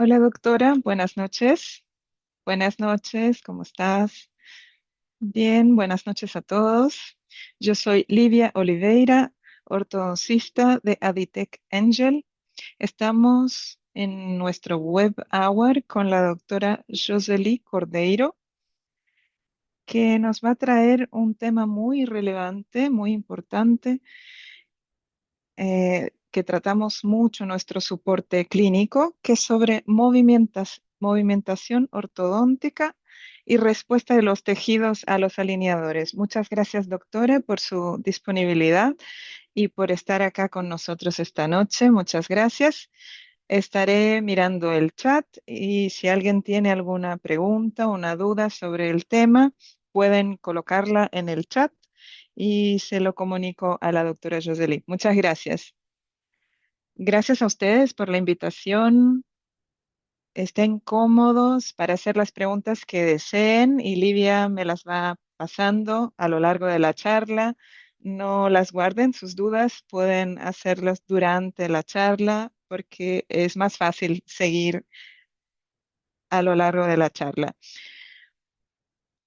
Hola doctora, buenas noches. Buenas noches, ¿cómo estás? Bien, buenas noches a todos. Yo soy Livia Oliveira, ortodoncista de Aditec Angel. Estamos en nuestro web hour con la doctora Josely Cordeiro, que nos va a traer un tema muy relevante, muy importante, que tratamos mucho en nuestro soporte clínico, que es sobre movimentación ortodóntica y respuesta de los tejidos a los alineadores. Muchas gracias, doctora, por su disponibilidad y por estar acá con nosotros esta noche. Muchas gracias. Estaré mirando el chat y si alguien tiene alguna pregunta o una duda sobre el tema, pueden colocarla en el chat y se lo comunico a la doctora Josely. Muchas gracias. Gracias a ustedes por la invitación. Estén cómodos para hacer las preguntas que deseen y Livia me las va pasando a lo largo de la charla. No las guarden, sus dudas pueden hacerlas durante la charla porque es más fácil seguir a lo largo de la charla.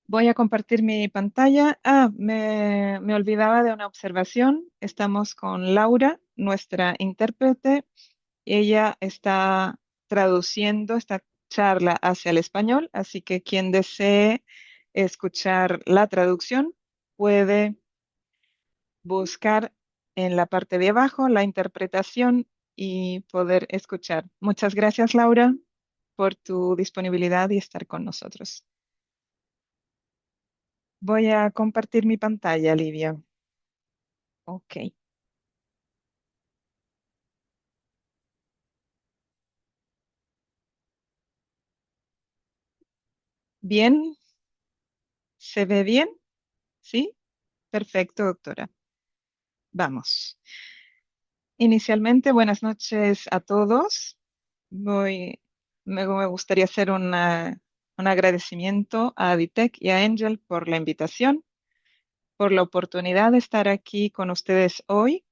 Voy a compartir mi pantalla. Me olvidaba de una observación. Estamos con Laura, nuestra intérprete. Ella está traduciendo esta charla hacia el español, así que quien desee escuchar la traducción puede buscar en la parte de abajo la interpretación y poder escuchar. Muchas gracias, Laura, por tu disponibilidad y estar con nosotros. Voy a compartir mi pantalla, Livia. Ok. Bien, ¿se ve bien? ¿Sí? Perfecto, doctora. Vamos. Inicialmente, buenas noches a todos. Voy, me gustaría hacer un agradecimiento a Aditec y a Angel por la invitación, por la oportunidad de estar aquí con ustedes hoy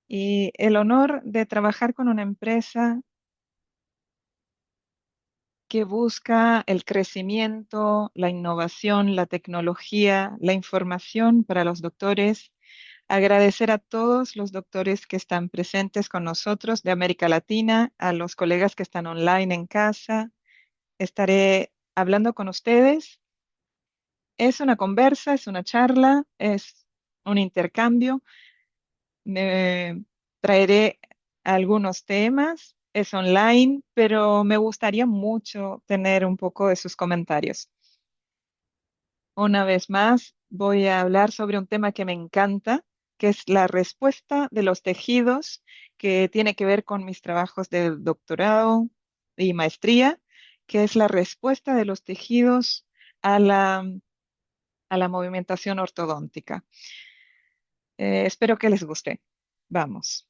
y el honor de trabajar con una empresa que busca el crecimiento, la innovación, la tecnología, la información para los doctores. Agradecer a todos los doctores que están presentes con nosotros de América Latina, a los colegas que están online en casa. Estaré hablando con ustedes. Es una conversa, es una charla, es un intercambio. Me traeré algunos temas. Es online, pero me gustaría mucho tener un poco de sus comentarios. Una vez más, voy a hablar sobre un tema que me encanta, que es la respuesta de los tejidos, que tiene que ver con mis trabajos de doctorado y maestría, que es la respuesta de los tejidos a la movimentación ortodóntica. Espero que les guste. Vamos.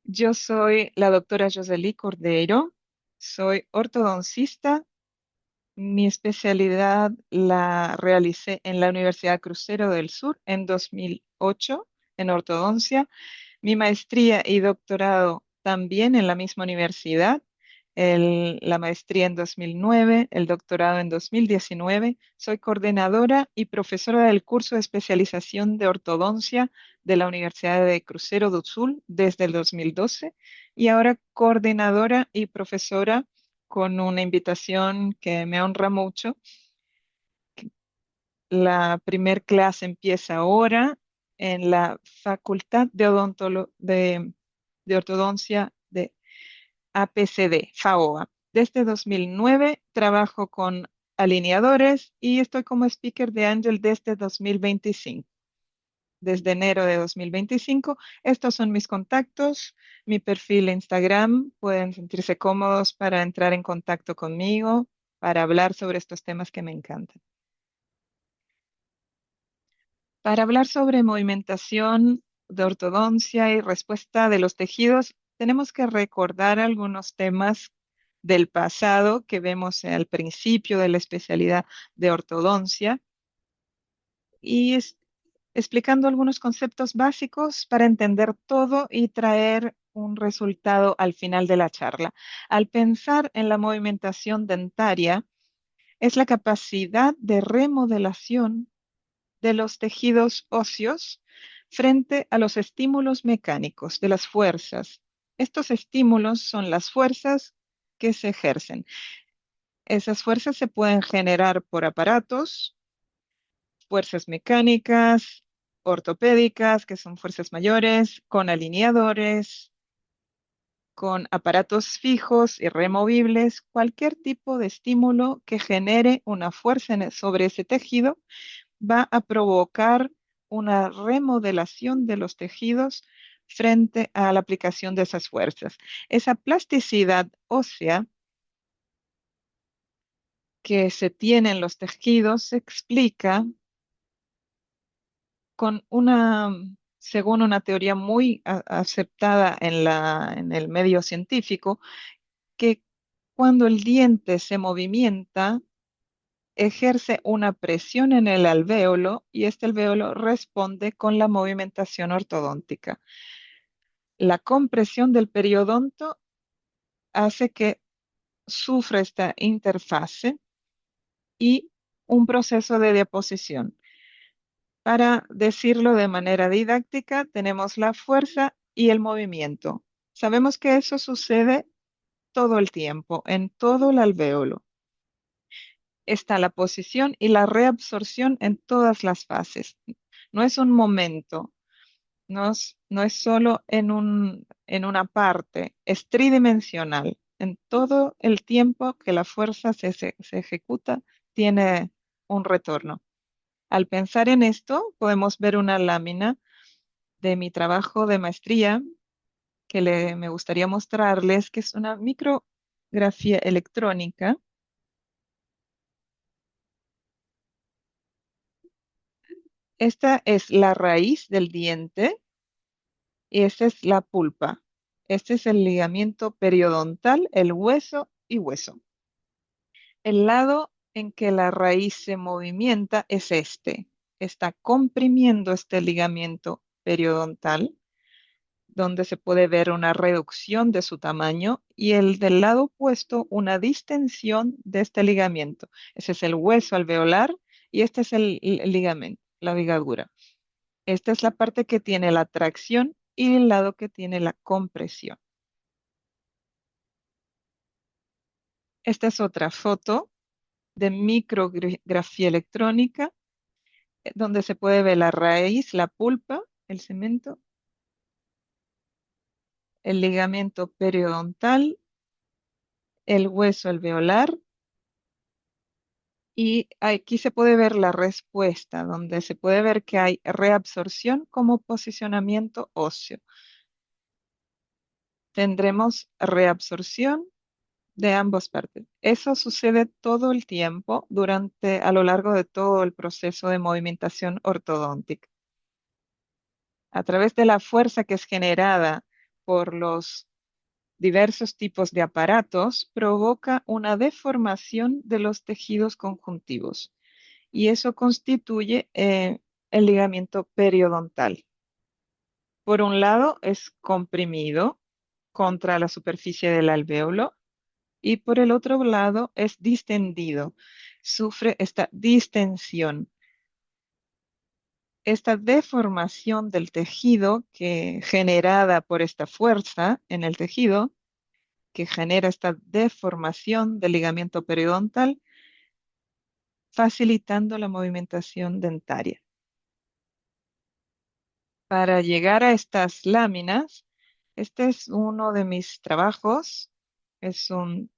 Yo soy la doctora Josely Cordeiro, soy ortodoncista. Mi especialidad la realicé en la Universidad Crucero del Sur en 2008 en ortodoncia. Mi maestría y doctorado también en la misma universidad. La maestría en 2009, el doctorado en 2019. Soy coordinadora y profesora del curso de especialización de ortodoncia de la Universidad de Crucero do Sul desde el 2012 y ahora coordinadora y profesora con una invitación que me honra mucho. La primer clase empieza ahora en la Facultad de Ortodoncia de APCD, FAOA. Desde 2009 trabajo con alineadores y estoy como speaker de Angel desde 2025. Desde enero de 2025. Estos son mis contactos, mi perfil de Instagram. Pueden sentirse cómodos para entrar en contacto conmigo, para hablar sobre estos temas que me encantan. Para hablar sobre movimentación de ortodoncia y respuesta de los tejidos, tenemos que recordar algunos temas del pasado que vemos al principio de la especialidad de ortodoncia. Y explicando algunos conceptos básicos para entender todo y traer un resultado al final de la charla. Al pensar en la movimentación dentaria, es la capacidad de remodelación de los tejidos óseos frente a los estímulos mecánicos de las fuerzas. Estos estímulos son las fuerzas que se ejercen. Esas fuerzas se pueden generar por aparatos, fuerzas mecánicas, ortopédicas, que son fuerzas mayores, con alineadores, con aparatos fijos y removibles, cualquier tipo de estímulo que genere una fuerza sobre ese tejido va a provocar una remodelación de los tejidos frente a la aplicación de esas fuerzas. Esa plasticidad ósea que se tiene en los tejidos se explica con según una teoría muy aceptada en el medio científico, que cuando el diente se movimienta, ejerce una presión en el alvéolo y este alvéolo responde con la movimentación ortodóntica. La compresión del periodonto hace que sufra esta interfase y un proceso de deposición. Para decirlo de manera didáctica, tenemos la fuerza y el movimiento. Sabemos que eso sucede todo el tiempo, en todo el alvéolo. Está la posición y la reabsorción en todas las fases. No es un momento, no es solo en una parte, es tridimensional. En todo el tiempo que la fuerza se ejecuta, tiene un retorno. Al pensar en esto, podemos ver una lámina de mi trabajo de maestría que me gustaría mostrarles, que es una micrografía electrónica. Esta es la raíz del diente y esta es la pulpa. Este es el ligamento periodontal, el hueso y hueso. El lado en que la raíz se movimienta es este. Está comprimiendo este ligamento periodontal, donde se puede ver una reducción de su tamaño, y el del lado opuesto una distensión de este ligamento. Ese es el hueso alveolar y este es el ligamento, la ligadura. Esta es la parte que tiene la tracción y el lado que tiene la compresión. Esta es otra foto de micrografía electrónica, donde se puede ver la raíz, la pulpa, el cemento, el ligamento periodontal, el hueso alveolar, y aquí se puede ver la respuesta, donde se puede ver que hay reabsorción como posicionamiento óseo. Tendremos reabsorción de ambas partes. Eso sucede todo el tiempo a lo largo de todo el proceso de movimentación ortodóntica. A través de la fuerza que es generada por los diversos tipos de aparatos, provoca una deformación de los tejidos conjuntivos y eso constituye el ligamento periodontal. Por un lado, es comprimido contra la superficie del alvéolo y por el otro lado es distendido. Sufre esta distensión, esta deformación del tejido que generada por esta fuerza en el tejido, que genera esta deformación del ligamento periodontal, facilitando la movimentación dentaria. Para llegar a estas láminas, este es uno de mis trabajos, es un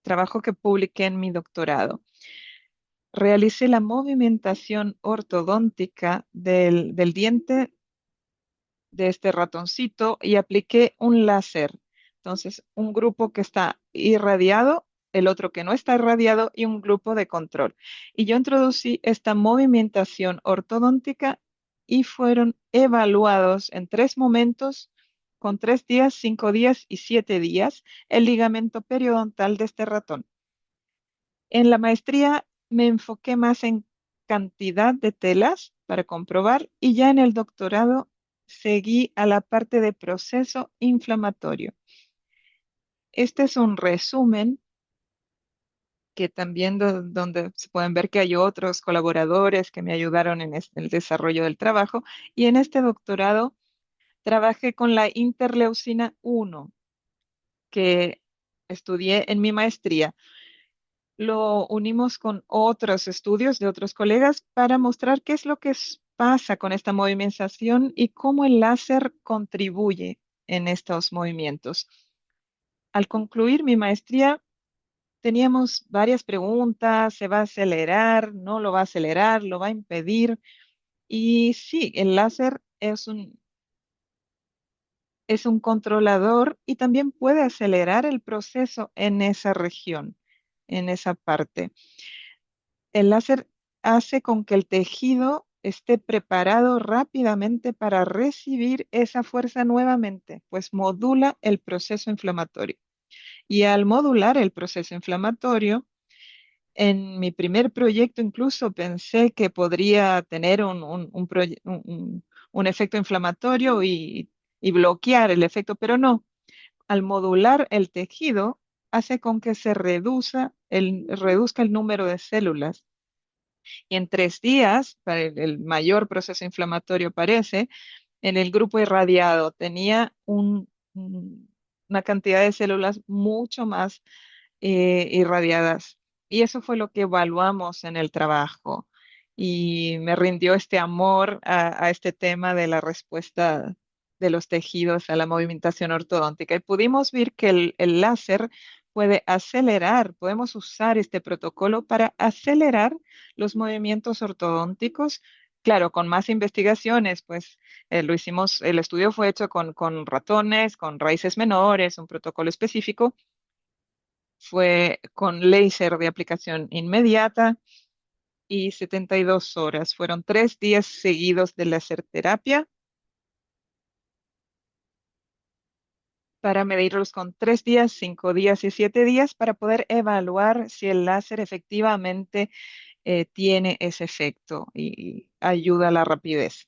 trabajo que publiqué en mi doctorado. Realicé la movimentación ortodóntica del diente de este ratoncito y apliqué un láser. Entonces, un grupo que está irradiado, el otro que no está irradiado y un grupo de control. Y yo introducí esta movimentación ortodóntica y fueron evaluados en 3 momentos, con 3 días, 5 días y 7 días, el ligamento periodontal de este ratón. En la maestría me enfoqué más en cantidad de telas para comprobar y ya en el doctorado seguí a la parte de proceso inflamatorio. Este es un resumen que también donde se pueden ver que hay otros colaboradores que me ayudaron en el desarrollo del trabajo. Y en este doctorado trabajé con la interleucina 1 que estudié en mi maestría. Lo unimos con otros estudios de otros colegas para mostrar qué es lo que pasa con esta movimentación y cómo el láser contribuye en estos movimientos. Al concluir mi maestría, teníamos varias preguntas: ¿se va a acelerar? ¿No lo va a acelerar? ¿Lo va a impedir? Y sí, el láser es un controlador y también puede acelerar el proceso en esa región, en esa parte. El láser hace con que el tejido esté preparado rápidamente para recibir esa fuerza nuevamente, pues modula el proceso inflamatorio. Y al modular el proceso inflamatorio, en mi primer proyecto incluso pensé que podría tener un efecto inflamatorio y bloquear el efecto, pero no. Al modular el tejido, hace con que se reduzca el número de células. Y en 3 días, para el mayor proceso inflamatorio parece, en el grupo irradiado tenía una cantidad de células mucho más irradiadas. Y eso fue lo que evaluamos en el trabajo. Y me rindió este amor a este tema de la respuesta de los tejidos a la movimentación ortodóntica. Y pudimos ver que el láser puede acelerar, podemos usar este protocolo para acelerar los movimientos ortodónticos. Claro, con más investigaciones, pues lo hicimos, el estudio fue hecho con ratones, con raíces menores, un protocolo específico. Fue con láser de aplicación inmediata y 72 horas. Fueron 3 días seguidos de láser terapia para medirlos con 3 días, 5 días y 7 días para poder evaluar si el láser efectivamente tiene ese efecto y ayuda a la rapidez.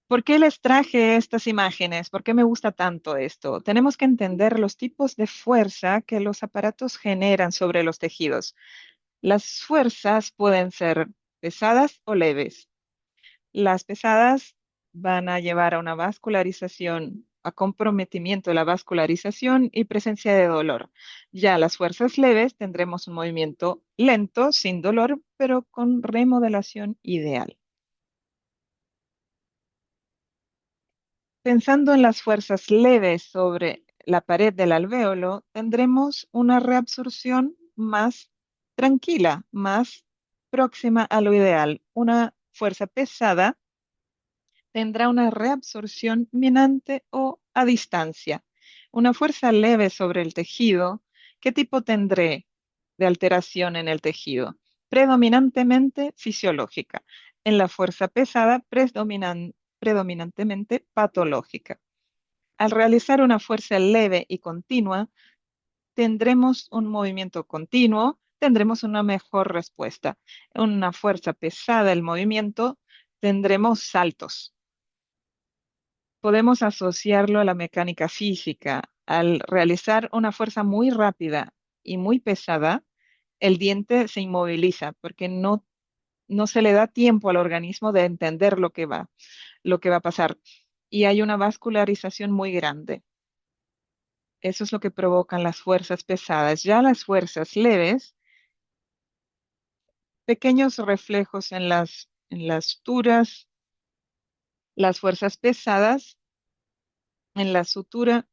¿Por qué les traje estas imágenes? ¿Por qué me gusta tanto esto? Tenemos que entender los tipos de fuerza que los aparatos generan sobre los tejidos. Las fuerzas pueden ser pesadas o leves. Las pesadas van a llevar a una vascularización, a comprometimiento de la vascularización y presencia de dolor. Ya las fuerzas leves tendremos un movimiento lento, sin dolor, pero con remodelación ideal. Pensando en las fuerzas leves sobre la pared del alvéolo, tendremos una reabsorción más tranquila, más próxima a lo ideal. Una fuerza pesada tendrá una reabsorción minante o a distancia. Una fuerza leve sobre el tejido, ¿qué tipo tendré de alteración en el tejido? Predominantemente fisiológica. En la fuerza pesada, predominantemente patológica. Al realizar una fuerza leve y continua, tendremos un movimiento continuo, tendremos una mejor respuesta. En una fuerza pesada, el movimiento, tendremos saltos. Podemos asociarlo a la mecánica física. Al realizar una fuerza muy rápida y muy pesada, el diente se inmoviliza porque no se le da tiempo al organismo de entender lo que va a pasar. Y hay una vascularización muy grande. Eso es lo que provocan las fuerzas pesadas. Ya las fuerzas leves, pequeños reflejos en las suturas. Las fuerzas pesadas en la sutura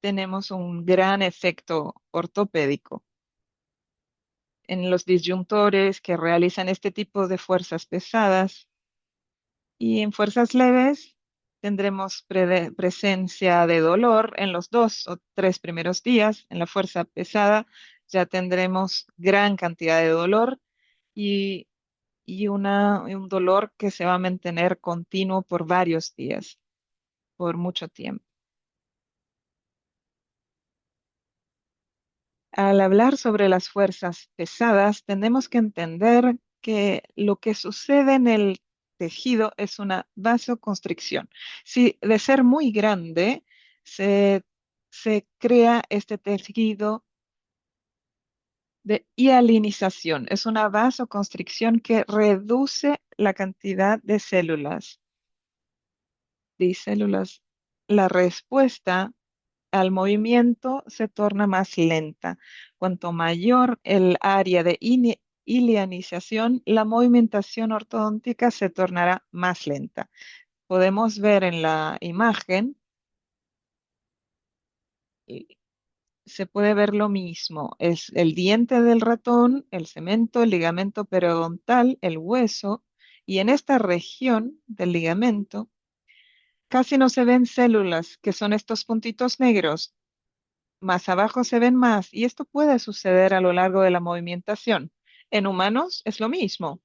tenemos un gran efecto ortopédico. En los disyuntores que realizan este tipo de fuerzas pesadas y en fuerzas leves tendremos presencia de dolor en los 2 o 3 primeros días. En la fuerza pesada ya tendremos gran cantidad de dolor y, y un dolor que se va a mantener continuo por varios días, por mucho tiempo. Al hablar sobre las fuerzas pesadas, tenemos que entender que lo que sucede en el tejido es una vasoconstricción. Si de ser muy grande, se, se crea este tejido de hialinización. Es una vasoconstricción que reduce la cantidad de células. La respuesta al movimiento se torna más lenta. Cuanto mayor el área de ilianización, la movimentación ortodóntica se tornará más lenta. Podemos ver en la imagen, y se puede ver lo mismo. Es el diente del ratón, el cemento, el ligamento periodontal, el hueso, y en esta región del ligamento casi no se ven células, que son estos puntitos negros. Más abajo se ven más, y esto puede suceder a lo largo de la movimentación. En humanos es lo mismo.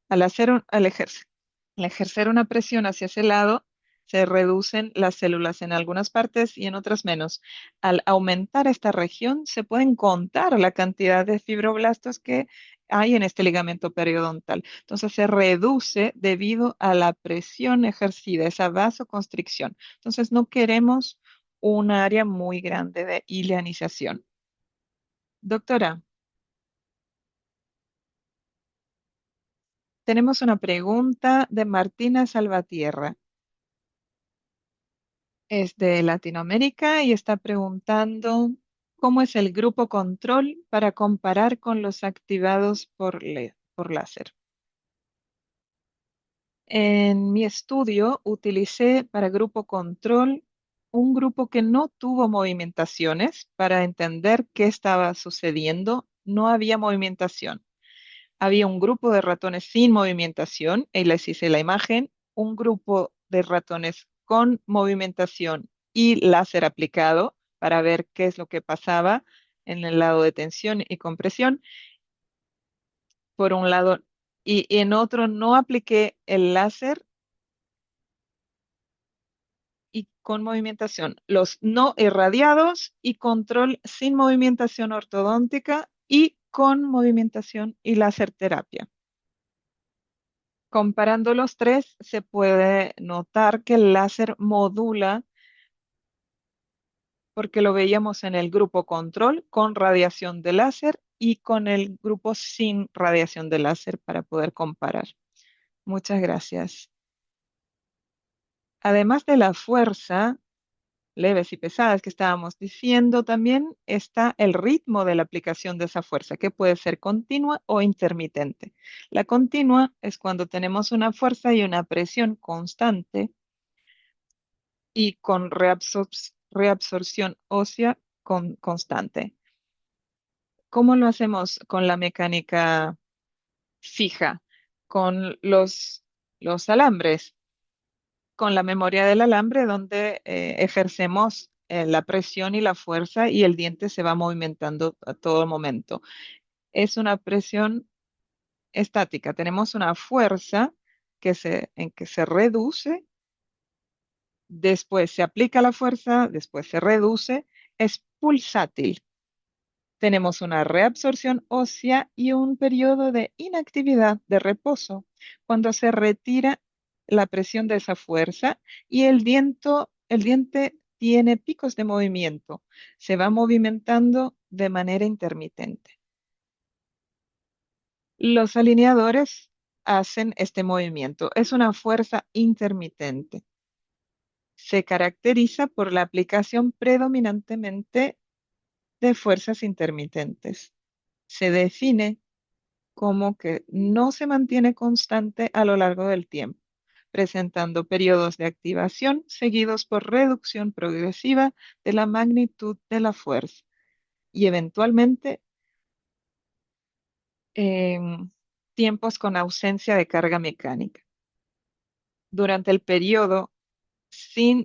Al ejercer una presión hacia ese lado, se reducen las células en algunas partes y en otras menos. Al aumentar esta región, se pueden contar la cantidad de fibroblastos que hay en este ligamento periodontal. Entonces se reduce debido a la presión ejercida, esa vasoconstricción. Entonces no queremos un área muy grande de ileanización. Doctora, tenemos una pregunta de Martina Salvatierra. Es de Latinoamérica y está preguntando cómo es el grupo control para comparar con los activados por láser. En mi estudio utilicé para grupo control un grupo que no tuvo movimentaciones para entender qué estaba sucediendo. No había movimentación. Había un grupo de ratones sin movimentación, y les hice la imagen, un grupo de ratones con movimentación y láser aplicado para ver qué es lo que pasaba en el lado de tensión y compresión, por un lado, y en otro no apliqué el láser y con movimentación, los no irradiados y control sin movimentación ortodóntica y con movimentación y láser terapia. Comparando los tres, se puede notar que el láser modula, porque lo veíamos en el grupo control con radiación de láser y con el grupo sin radiación de láser para poder comparar. Muchas gracias. Además de la fuerza, leves y pesadas que estábamos diciendo, también está el ritmo de la aplicación de esa fuerza, que puede ser continua o intermitente. La continua es cuando tenemos una fuerza y una presión constante y con reabsorción ósea constante. ¿Cómo lo hacemos con la mecánica fija? Con los alambres, con la memoria del alambre donde ejercemos la presión y la fuerza y el diente se va movimentando a todo momento. Es una presión estática. Tenemos una fuerza en que se reduce. Después se aplica la fuerza, después se reduce, es pulsátil. Tenemos una reabsorción ósea y un periodo de inactividad, de reposo, cuando se retira la presión de esa fuerza y el diente tiene picos de movimiento, se va movimentando de manera intermitente. Los alineadores hacen este movimiento, es una fuerza intermitente. Se caracteriza por la aplicación predominantemente de fuerzas intermitentes. Se define como que no se mantiene constante a lo largo del tiempo, presentando periodos de activación seguidos por reducción progresiva de la magnitud de la fuerza y eventualmente tiempos con ausencia de carga mecánica. Durante el periodo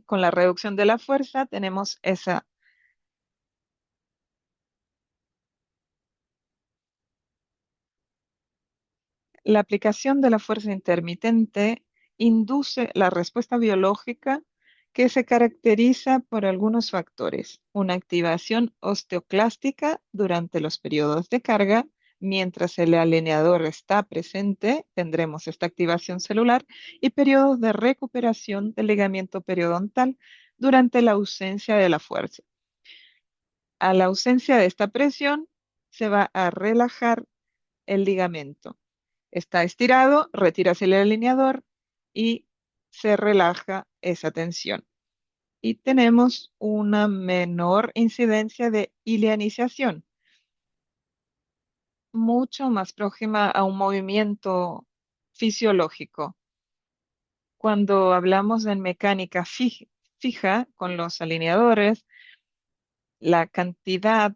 con la reducción de la fuerza tenemos la aplicación de la fuerza intermitente induce la respuesta biológica que se caracteriza por algunos factores. Una activación osteoclástica durante los periodos de carga Mientras el alineador está presente, tendremos esta activación celular y periodos de recuperación del ligamiento periodontal durante la ausencia de la fuerza. A la ausencia de esta presión, se va a relajar el ligamento. Está estirado, retiras el alineador y se relaja esa tensión. Y tenemos una menor incidencia de ilianización, mucho más próxima a un movimiento fisiológico. Cuando hablamos en mecánica fija con los alineadores, la cantidad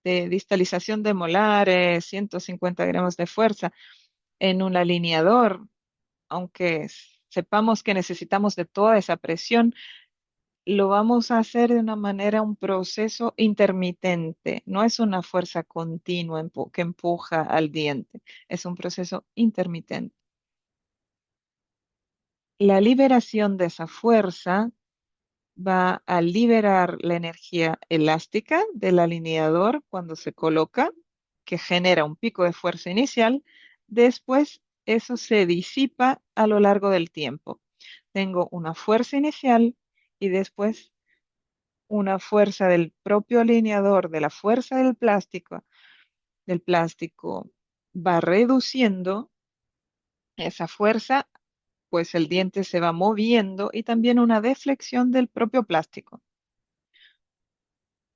de distalización de molares, 150 gramos de fuerza en un alineador, aunque sepamos que necesitamos de toda esa presión, lo vamos a hacer de una manera, un proceso intermitente. No es una fuerza continua que empuja al diente, es un proceso intermitente. La liberación de esa fuerza va a liberar la energía elástica del alineador cuando se coloca, que genera un pico de fuerza inicial. Después, eso se disipa a lo largo del tiempo. Tengo una fuerza inicial y después una fuerza del propio alineador, de la fuerza del plástico va reduciendo esa fuerza, pues el diente se va moviendo y también una deflexión del propio plástico,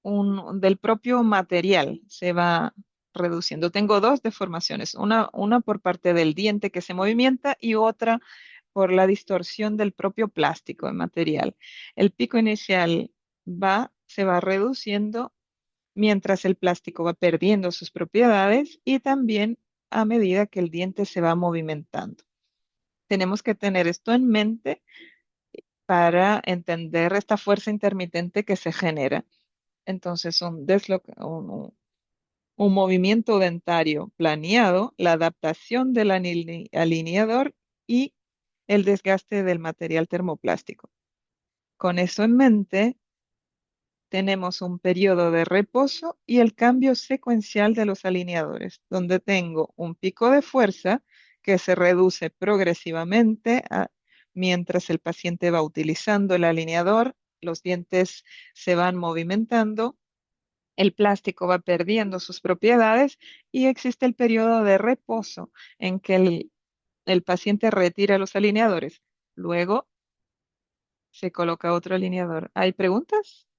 del propio material se va reduciendo. Tengo dos deformaciones, una por parte del diente que se movimienta y otra por la distorsión del propio plástico de material. El pico inicial se va reduciendo mientras el plástico va perdiendo sus propiedades y también a medida que el diente se va movimentando. Tenemos que tener esto en mente para entender esta fuerza intermitente que se genera. Entonces, un movimiento dentario planeado, la adaptación del alineador y el desgaste del material termoplástico. Con eso en mente, tenemos un periodo de reposo y el cambio secuencial de los alineadores, donde tengo un pico de fuerza que se reduce progresivamente mientras el paciente va utilizando el alineador, los dientes se van movimentando, el plástico va perdiendo sus propiedades y existe el periodo de reposo en que el paciente retira los alineadores. Luego se coloca otro alineador. ¿Hay preguntas?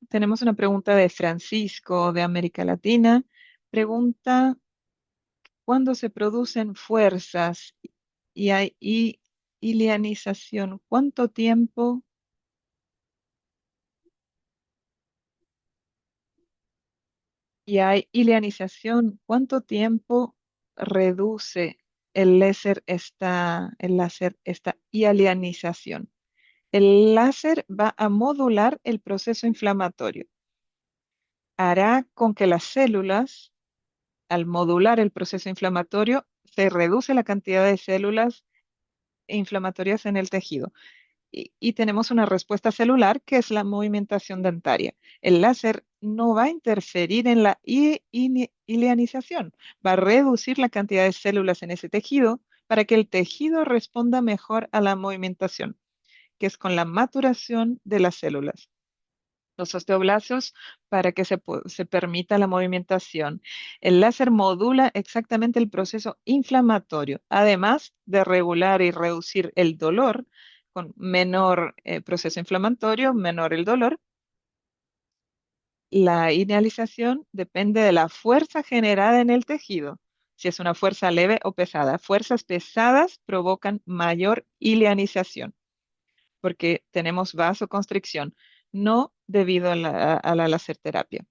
Tenemos una pregunta de Francisco de América Latina. Pregunta, ¿cuándo se producen fuerzas y hay ilianización? ¿Cuánto tiempo y hay ilianización? ¿Cuánto tiempo reduce el láser esta ilianización? El láser va a modular el proceso inflamatorio. Hará con que las células, al modular el proceso inflamatorio, se reduce la cantidad de células inflamatorias en el tejido. Y tenemos una respuesta celular que es la movimentación dentaria. El láser no va a interferir en la ilianización, va a reducir la cantidad de células en ese tejido para que el tejido responda mejor a la movimentación, que es con la maturación de las células, los osteoblastos, para que se permita la movimentación. El láser modula exactamente el proceso inflamatorio, además de regular y reducir el dolor. Con menor proceso inflamatorio, menor el dolor. La idealización depende de la fuerza generada en el tejido, si es una fuerza leve o pesada. Fuerzas pesadas provocan mayor ileanización porque tenemos vasoconstricción, no debido a la láser terapia.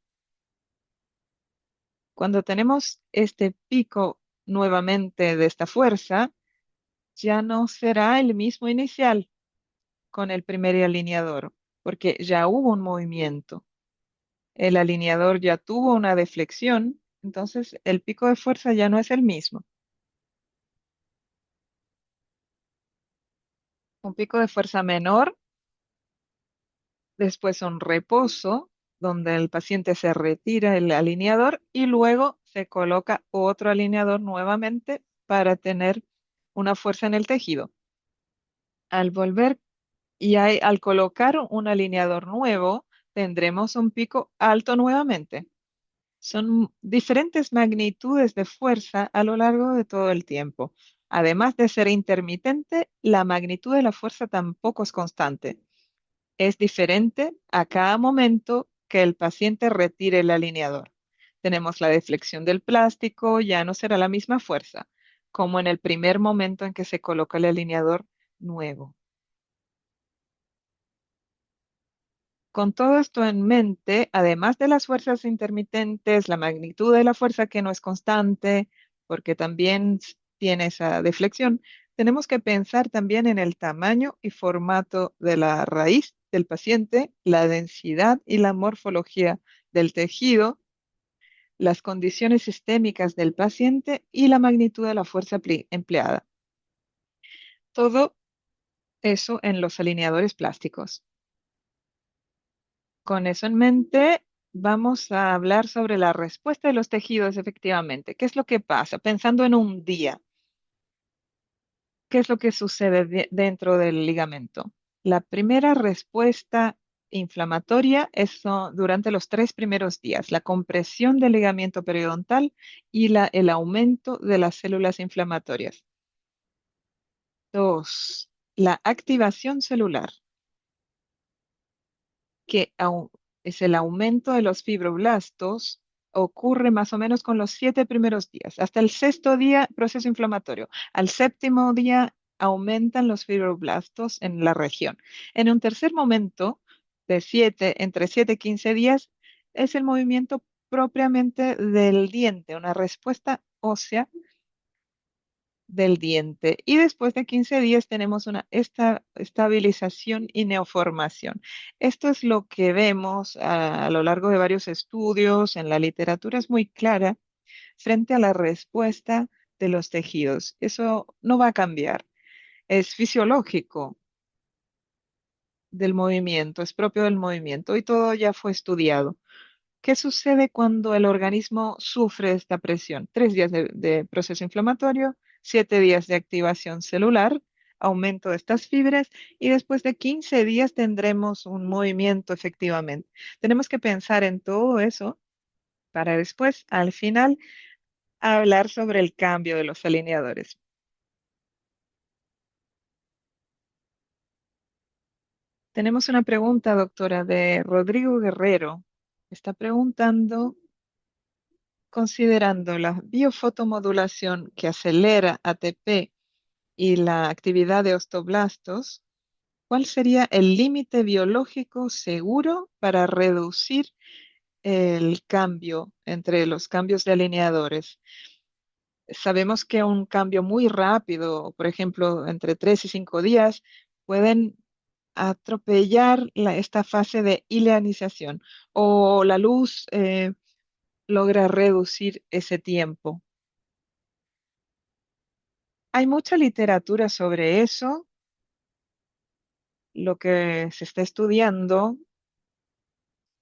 Cuando tenemos este pico nuevamente de esta fuerza, ya no será el mismo inicial con el primer alineador, porque ya hubo un movimiento. El alineador ya tuvo una deflexión, entonces el pico de fuerza ya no es el mismo. Un pico de fuerza menor, después un reposo donde el paciente se retira el alineador y luego se coloca otro alineador nuevamente para tener una fuerza en el tejido. Al volver al colocar un alineador nuevo, tendremos un pico alto nuevamente. Son diferentes magnitudes de fuerza a lo largo de todo el tiempo. Además de ser intermitente, la magnitud de la fuerza tampoco es constante. Es diferente a cada momento que el paciente retire el alineador. Tenemos la deflexión del plástico, ya no será la misma fuerza, como en el primer momento en que se coloca el alineador nuevo. Con todo esto en mente, además de las fuerzas intermitentes, la magnitud de la fuerza que no es constante, porque también tiene esa deflexión, tenemos que pensar también en el tamaño y formato de la raíz del paciente, la densidad y la morfología del tejido, las condiciones sistémicas del paciente y la magnitud de la fuerza empleada. Todo eso en los alineadores plásticos. Con eso en mente, vamos a hablar sobre la respuesta de los tejidos efectivamente. ¿Qué es lo que pasa? Pensando en un día, ¿qué es lo que sucede dentro del ligamento? La primera respuesta inflamatoria es durante los 3 primeros días, la compresión del ligamento periodontal y el aumento de las células inflamatorias. Dos, la activación celular, que es el aumento de los fibroblastos, ocurre más o menos con los 7 primeros días. Hasta el sexto día, proceso inflamatorio. Al séptimo día, aumentan los fibroblastos en la región. En un tercer momento, entre 7 y 15 días, es el movimiento propiamente del diente, una respuesta ósea del diente. Y después de 15 días tenemos una estabilización y neoformación. Esto es lo que vemos a lo largo de varios estudios, en la literatura es muy clara frente a la respuesta de los tejidos. Eso no va a cambiar. Es fisiológico del movimiento, es propio del movimiento y todo ya fue estudiado. ¿Qué sucede cuando el organismo sufre esta presión? 3 días de proceso inflamatorio, 7 días de activación celular, aumento de estas fibras y después de 15 días tendremos un movimiento efectivamente. Tenemos que pensar en todo eso para después, al final, hablar sobre el cambio de los alineadores. Tenemos una pregunta, doctora, de Rodrigo Guerrero. Está preguntando, considerando la biofotomodulación que acelera ATP y la actividad de osteoblastos, ¿cuál sería el límite biológico seguro para reducir el cambio entre los cambios de alineadores? Sabemos que un cambio muy rápido, por ejemplo, entre 3 y 5 días, pueden atropellar esta fase de ileanización o la luz logra reducir ese tiempo. Hay mucha literatura sobre eso. Lo que se está estudiando,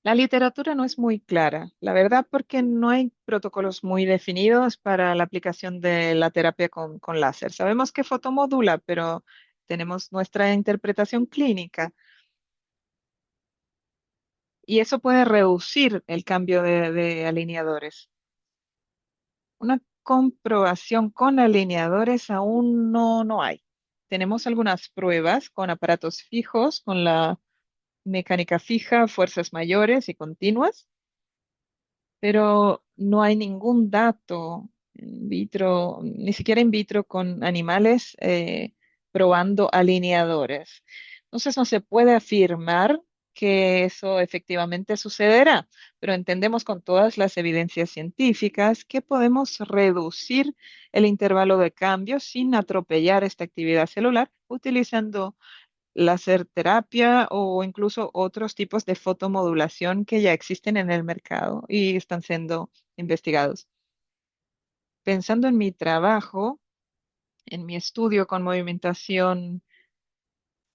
la literatura no es muy clara, la verdad, porque no hay protocolos muy definidos para la aplicación de la terapia con láser. Sabemos que fotomodula, pero tenemos nuestra interpretación clínica y eso puede reducir el cambio de alineadores. Una comprobación con alineadores aún no hay. Tenemos algunas pruebas con aparatos fijos, con la mecánica fija, fuerzas mayores y continuas, pero no hay ningún dato in vitro, ni siquiera in vitro con animales probando alineadores. Entonces no se puede afirmar que eso efectivamente sucederá, pero entendemos con todas las evidencias científicas que podemos reducir el intervalo de cambio sin atropellar esta actividad celular utilizando láser terapia o incluso otros tipos de fotomodulación que ya existen en el mercado y están siendo investigados. Pensando en mi trabajo, en mi estudio con movimentación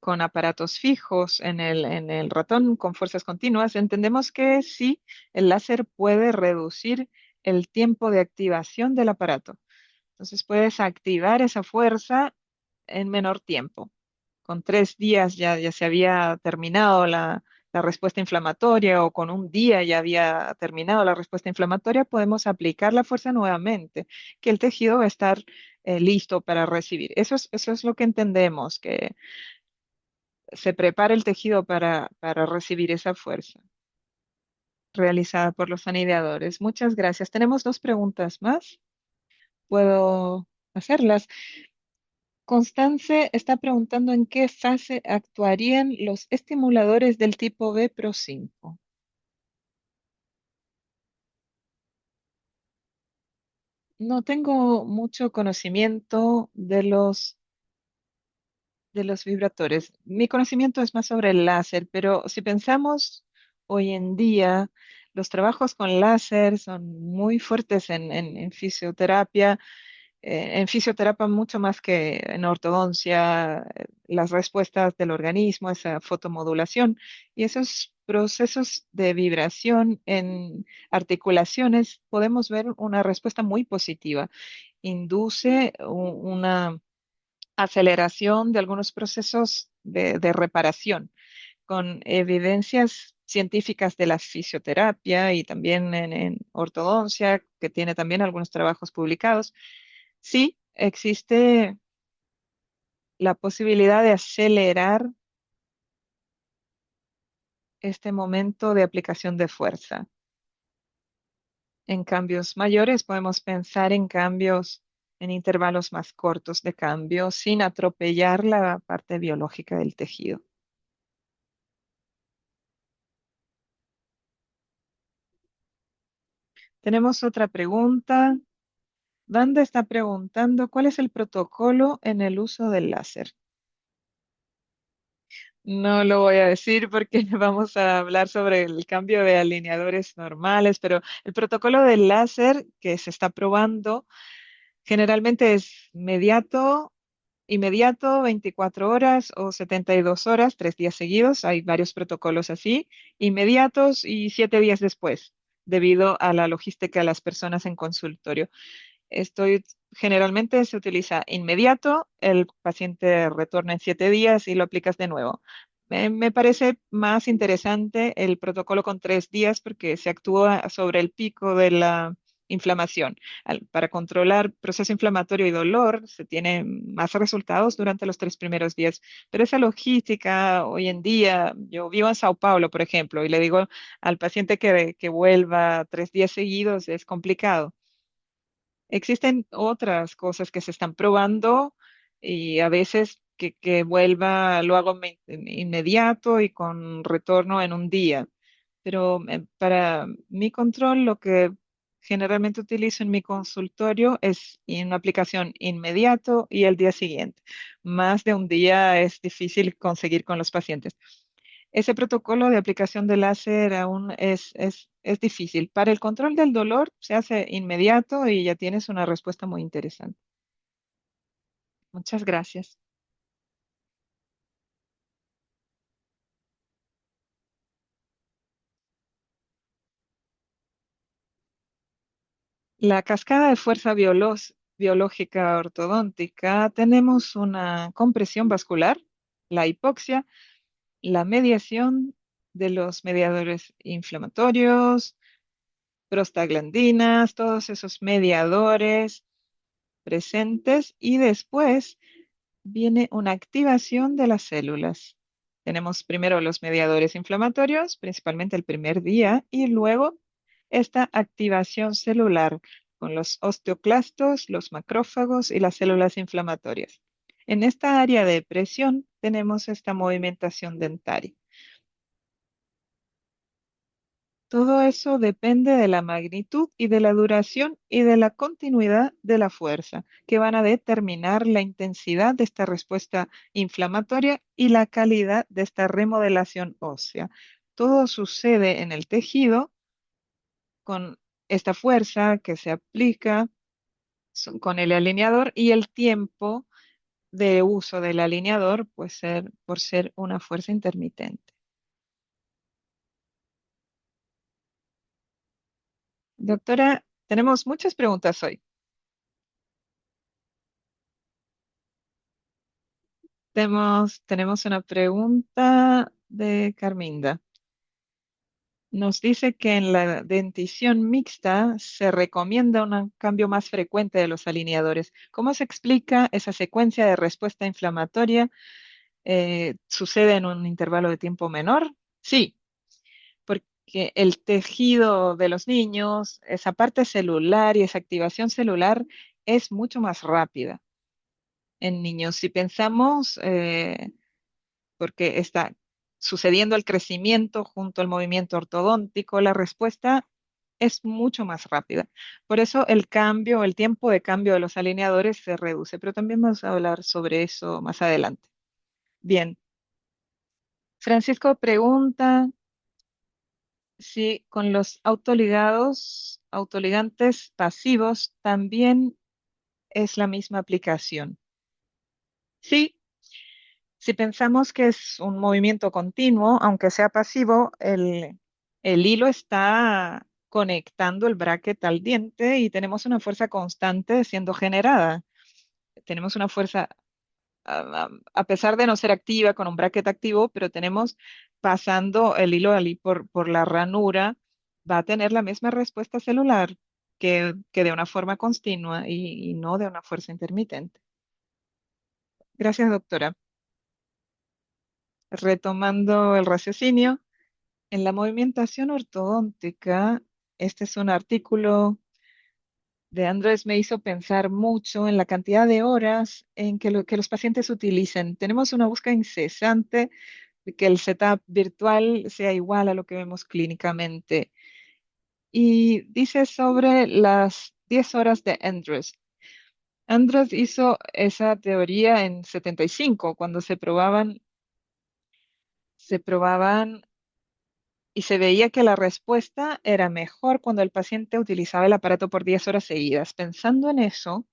con aparatos fijos en el ratón con fuerzas continuas, entendemos que sí, el láser puede reducir el tiempo de activación del aparato. Entonces puedes activar esa fuerza en menor tiempo. Con 3 días ya se había terminado la respuesta inflamatoria o con un día ya había terminado la respuesta inflamatoria, podemos aplicar la fuerza nuevamente, que el tejido va a estar listo para recibir. Eso es lo que entendemos, que se prepara el tejido para recibir esa fuerza realizada por los anidadores. Muchas gracias. Tenemos dos preguntas más. ¿Puedo hacerlas? Constance está preguntando en qué fase actuarían los estimuladores del tipo B Pro 5. No tengo mucho conocimiento de los vibradores. Mi conocimiento es más sobre el láser, pero si pensamos hoy en día, los trabajos con láser son muy fuertes en fisioterapia. En fisioterapia mucho más que en ortodoncia, las respuestas del organismo, esa fotomodulación y esos procesos de vibración en articulaciones, podemos ver una respuesta muy positiva. Induce una aceleración de algunos procesos de reparación con evidencias científicas de la fisioterapia y también en ortodoncia, que tiene también algunos trabajos publicados. Sí, existe la posibilidad de acelerar este momento de aplicación de fuerza. En cambios mayores podemos pensar en cambios en intervalos más cortos de cambio sin atropellar la parte biológica del tejido. Tenemos otra pregunta. Wanda está preguntando, ¿cuál es el protocolo en el uso del láser? No lo voy a decir porque vamos a hablar sobre el cambio de alineadores normales, pero el protocolo del láser que se está probando generalmente es inmediato, 24 horas o 72 horas, 3 días seguidos. Hay varios protocolos así, inmediatos y 7 días después, debido a la logística de las personas en consultorio. Generalmente se utiliza inmediato, el paciente retorna en 7 días y lo aplicas de nuevo. Me parece más interesante el protocolo con 3 días porque se actúa sobre el pico de la inflamación. Para controlar proceso inflamatorio y dolor se tienen más resultados durante los 3 primeros días, pero esa logística hoy en día, yo vivo en Sao Paulo, por ejemplo, y le digo al paciente que vuelva 3 días seguidos, es complicado. Existen otras cosas que se están probando y a veces que vuelva, lo hago inmediato y con retorno en un día. Pero para mi control, lo que generalmente utilizo en mi consultorio es una aplicación inmediato y el día siguiente. Más de un día es difícil conseguir con los pacientes. Ese protocolo de aplicación de láser aún es difícil. Para el control del dolor se hace inmediato y ya tienes una respuesta muy interesante. Muchas gracias. La cascada de fuerza biológica ortodóntica, tenemos una compresión vascular, la hipoxia, la mediación de los mediadores inflamatorios, prostaglandinas, todos esos mediadores presentes y después viene una activación de las células. Tenemos primero los mediadores inflamatorios, principalmente el primer día, y luego esta activación celular con los osteoclastos, los macrófagos y las células inflamatorias. En esta área de presión tenemos esta movimentación dentaria. Todo eso depende de la magnitud y de la duración y de la continuidad de la fuerza, que van a determinar la intensidad de esta respuesta inflamatoria y la calidad de esta remodelación ósea. Todo sucede en el tejido con esta fuerza que se aplica con el alineador y el tiempo de uso del alineador, pues por ser una fuerza intermitente. Doctora, tenemos muchas preguntas hoy. Tenemos una pregunta de Carminda. Nos dice que en la dentición mixta se recomienda un cambio más frecuente de los alineadores. ¿Cómo se explica esa secuencia de respuesta inflamatoria? ¿Sucede en un intervalo de tiempo menor? Sí, porque el tejido de los niños, esa parte celular y esa activación celular es mucho más rápida en niños. Si pensamos, porque está sucediendo el crecimiento junto al movimiento ortodóntico, la respuesta es mucho más rápida. Por eso el cambio, el tiempo de cambio de los alineadores se reduce, pero también vamos a hablar sobre eso más adelante. Bien, Francisco pregunta si con los autoligantes pasivos también es la misma aplicación. Sí, si pensamos que es un movimiento continuo, aunque sea pasivo, el hilo está conectando el bracket al diente y tenemos una fuerza constante siendo generada. Tenemos una fuerza, a pesar de no ser activa con un bracket activo, pero tenemos pasando el hilo allí por la ranura, va a tener la misma respuesta celular que de una forma continua y no de una fuerza intermitente. Gracias, doctora. Retomando el raciocinio, en la movimentación ortodóntica, este es un artículo de Andrés, me hizo pensar mucho en la cantidad de horas en que los pacientes utilizan. Tenemos una búsqueda incesante de que el setup virtual sea igual a lo que vemos clínicamente. Y dice sobre las 10 horas de Andrés. Andrés hizo esa teoría en 75, cuando se probaban y se veía que la respuesta era mejor cuando el paciente utilizaba el aparato por 10 horas seguidas. Pensando en eso,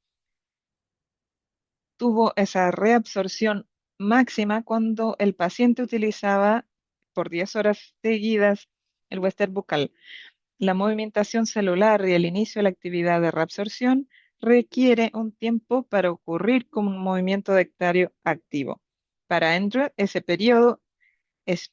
tuvo esa reabsorción máxima cuando el paciente utilizaba por 10 horas seguidas el Western bucal. La movimentación celular y el inicio de la actividad de reabsorción requiere un tiempo para ocurrir como un movimiento dectario activo. Para Andrew, ese periodo es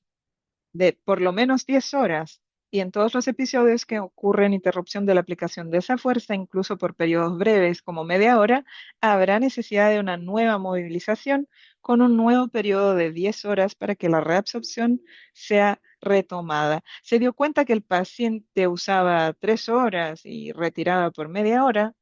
de por lo menos 10 horas y en todos los episodios que ocurren interrupción de la aplicación de esa fuerza, incluso por periodos breves como media hora, habrá necesidad de una nueva movilización con un nuevo periodo de 10 horas para que la reabsorción sea retomada. Se dio cuenta que el paciente usaba 3 horas y retiraba por media hora,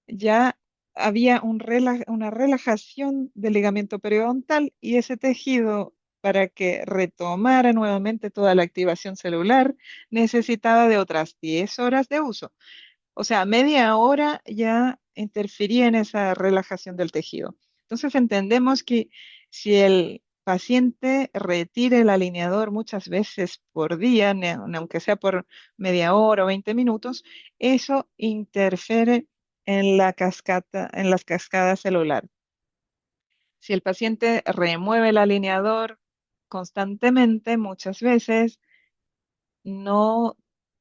ya había una relajación del ligamento periodontal y ese tejido, para que retomara nuevamente toda la activación celular, necesitaba de otras 10 horas de uso. O sea, media hora ya interfería en esa relajación del tejido. Entonces entendemos que si el paciente retira el alineador muchas veces por día, aunque sea por media hora o 20 minutos, eso interfiere en en las cascadas celular. Si el paciente remueve el alineador constantemente, muchas veces no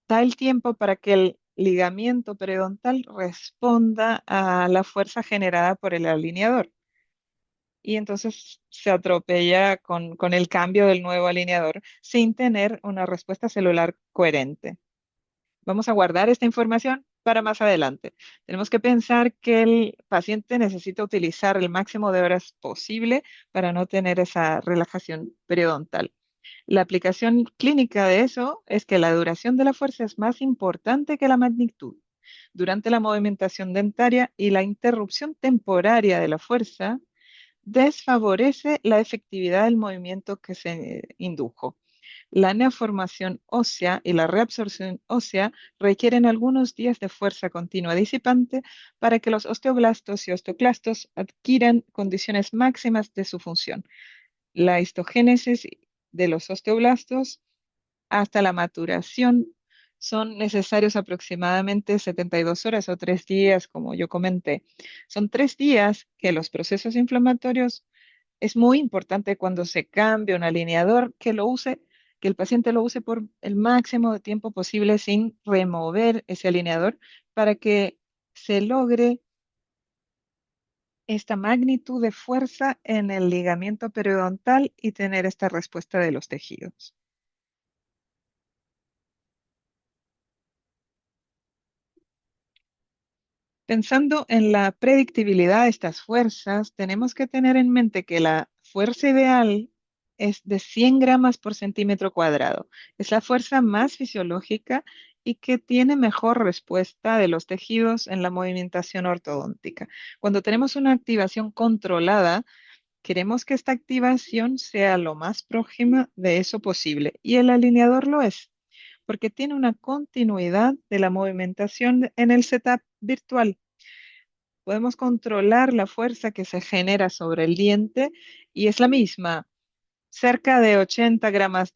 da el tiempo para que el ligamento periodontal responda a la fuerza generada por el alineador. Y entonces se atropella con el cambio del nuevo alineador sin tener una respuesta celular coherente. Vamos a guardar esta información para más adelante. Tenemos que pensar que el paciente necesita utilizar el máximo de horas posible para no tener esa relajación periodontal. La aplicación clínica de eso es que la duración de la fuerza es más importante que la magnitud. Durante la movimentación dentaria y la interrupción temporaria de la fuerza desfavorece la efectividad del movimiento que se indujo. La neoformación ósea y la reabsorción ósea requieren algunos días de fuerza continua disipante para que los osteoblastos y osteoclastos adquieran condiciones máximas de su función. La histogénesis de los osteoblastos hasta la maturación son necesarios aproximadamente 72 horas o 3 días, como yo comenté. Son 3 días que los procesos inflamatorios es muy importante cuando se cambia un alineador que el paciente lo use por el máximo de tiempo posible sin remover ese alineador para que se logre esta magnitud de fuerza en el ligamiento periodontal y tener esta respuesta de los tejidos. Pensando en la predictibilidad de estas fuerzas, tenemos que tener en mente que la fuerza ideal es de 100 gramos por centímetro cuadrado. Es la fuerza más fisiológica y que tiene mejor respuesta de los tejidos en la movimentación ortodóntica. Cuando tenemos una activación controlada, queremos que esta activación sea lo más próxima de eso posible y el alineador lo es, porque tiene una continuidad de la movimentación en el setup virtual. Podemos controlar la fuerza que se genera sobre el diente y es la misma, cerca de 80 gramas,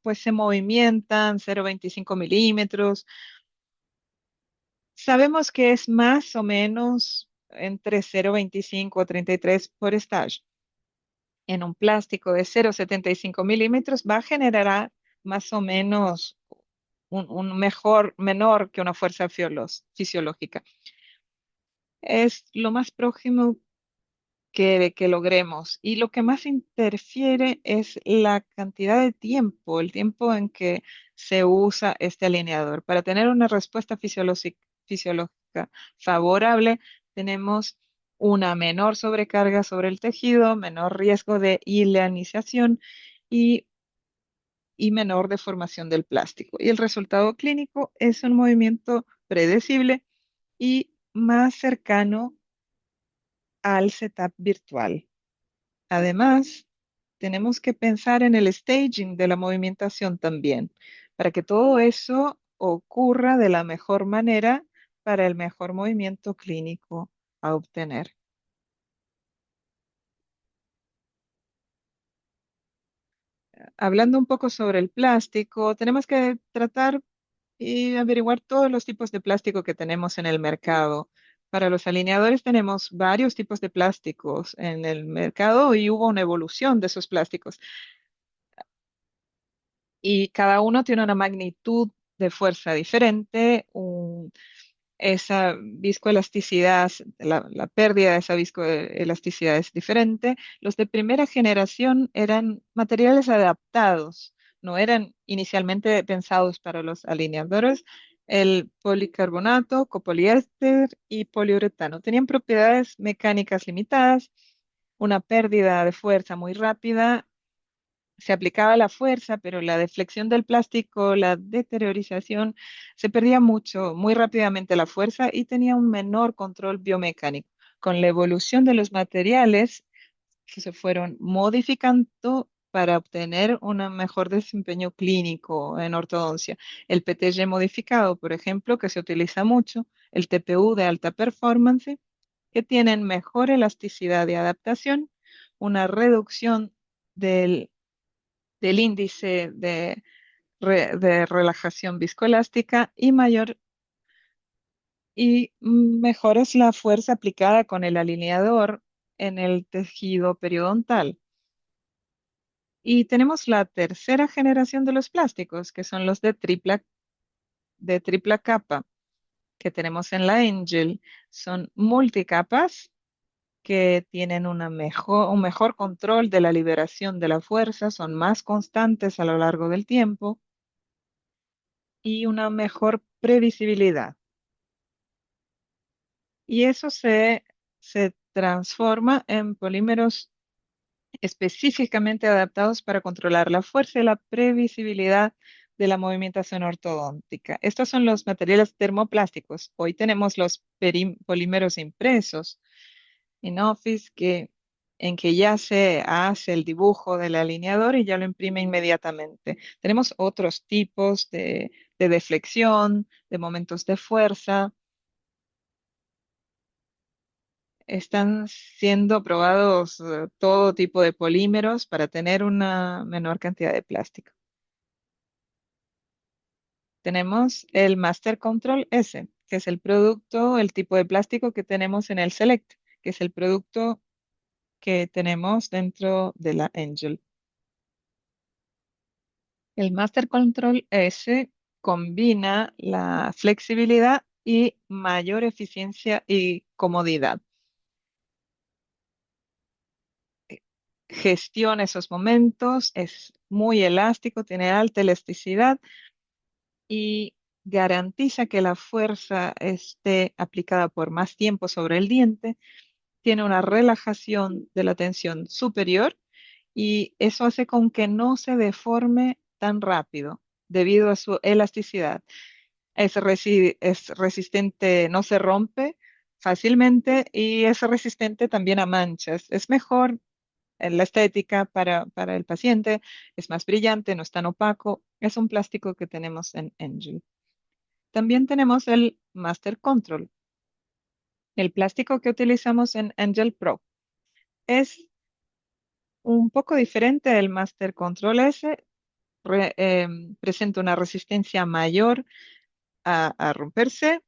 pues se movimentan 0,25 milímetros. Sabemos que es más o menos entre 0,25 o 33 por stage. En un plástico de 0,75 milímetros va a generar más o menos un mejor, menor que una fuerza fisiológica. Es lo más próximo que logremos. Y lo que más interfiere es la cantidad de tiempo, el tiempo en que se usa este alineador. Para tener una respuesta fisiológica favorable, tenemos una menor sobrecarga sobre el tejido, menor riesgo de ileanización y, y menor deformación del plástico. Y el resultado clínico es un movimiento predecible y más cercano al setup virtual. Además, tenemos que pensar en el staging de la movimentación también, para que todo eso ocurra de la mejor manera para el mejor movimiento clínico a obtener. Hablando un poco sobre el plástico, tenemos que tratar y averiguar todos los tipos de plástico que tenemos en el mercado. Para los alineadores tenemos varios tipos de plásticos en el mercado y hubo una evolución de esos plásticos. Y cada uno tiene una magnitud de fuerza diferente, esa viscoelasticidad, la pérdida de esa viscoelasticidad es diferente. Los de primera generación eran materiales adaptados, no eran inicialmente pensados para los alineadores. El policarbonato, copoliéster y poliuretano tenían propiedades mecánicas limitadas, una pérdida de fuerza muy rápida, se aplicaba la fuerza, pero la deflexión del plástico, la deteriorización, se perdía mucho, muy rápidamente la fuerza y tenía un menor control biomecánico. Con la evolución de los materiales que se fueron modificando para obtener un mejor desempeño clínico en ortodoncia. El PTG modificado, por ejemplo, que se utiliza mucho, el TPU de alta performance, que tienen mejor elasticidad de adaptación, una reducción del índice de relajación viscoelástica y mejoras la fuerza aplicada con el alineador en el tejido periodontal. Y tenemos la tercera generación de los plásticos, que son los de tripla capa que tenemos en la Angel. Son multicapas que tienen un mejor control de la liberación de la fuerza, son más constantes a lo largo del tiempo y una mejor previsibilidad. Y eso se transforma en polímeros específicamente adaptados para controlar la fuerza y la previsibilidad de la movimentación ortodóntica. Estos son los materiales termoplásticos. Hoy tenemos los polímeros impresos en Office en que ya se hace el dibujo del alineador y ya lo imprime inmediatamente. Tenemos otros tipos de deflexión, de momentos de fuerza. Están siendo probados todo tipo de polímeros para tener una menor cantidad de plástico. Tenemos el Master Control S, que es el producto, el tipo de plástico que tenemos en el Select, que es el producto que tenemos dentro de la Angel. El Master Control S combina la flexibilidad y mayor eficiencia y comodidad. Gestiona esos momentos, es muy elástico, tiene alta elasticidad y garantiza que la fuerza esté aplicada por más tiempo sobre el diente. Tiene una relajación de la tensión superior y eso hace con que no se deforme tan rápido debido a su elasticidad. Es resistente, no se rompe fácilmente y es resistente también a manchas. Es mejor en la estética para el paciente, es más brillante, no es tan opaco. Es un plástico que tenemos en Angel. También tenemos el Master Control, el plástico que utilizamos en Angel Pro. Es un poco diferente del Master Control S, presenta una resistencia mayor a romperse.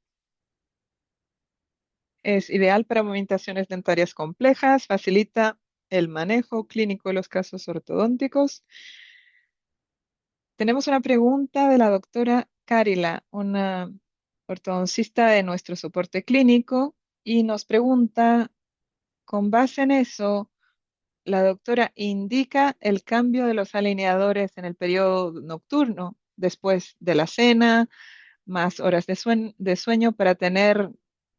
Es ideal para movimentaciones dentarias complejas, facilita el manejo clínico de los casos ortodónticos. Tenemos una pregunta de la doctora Carila, una ortodoncista de nuestro soporte clínico, y nos pregunta, con base en eso, la doctora indica el cambio de los alineadores en el periodo nocturno, después de la cena, más horas de sueño para tener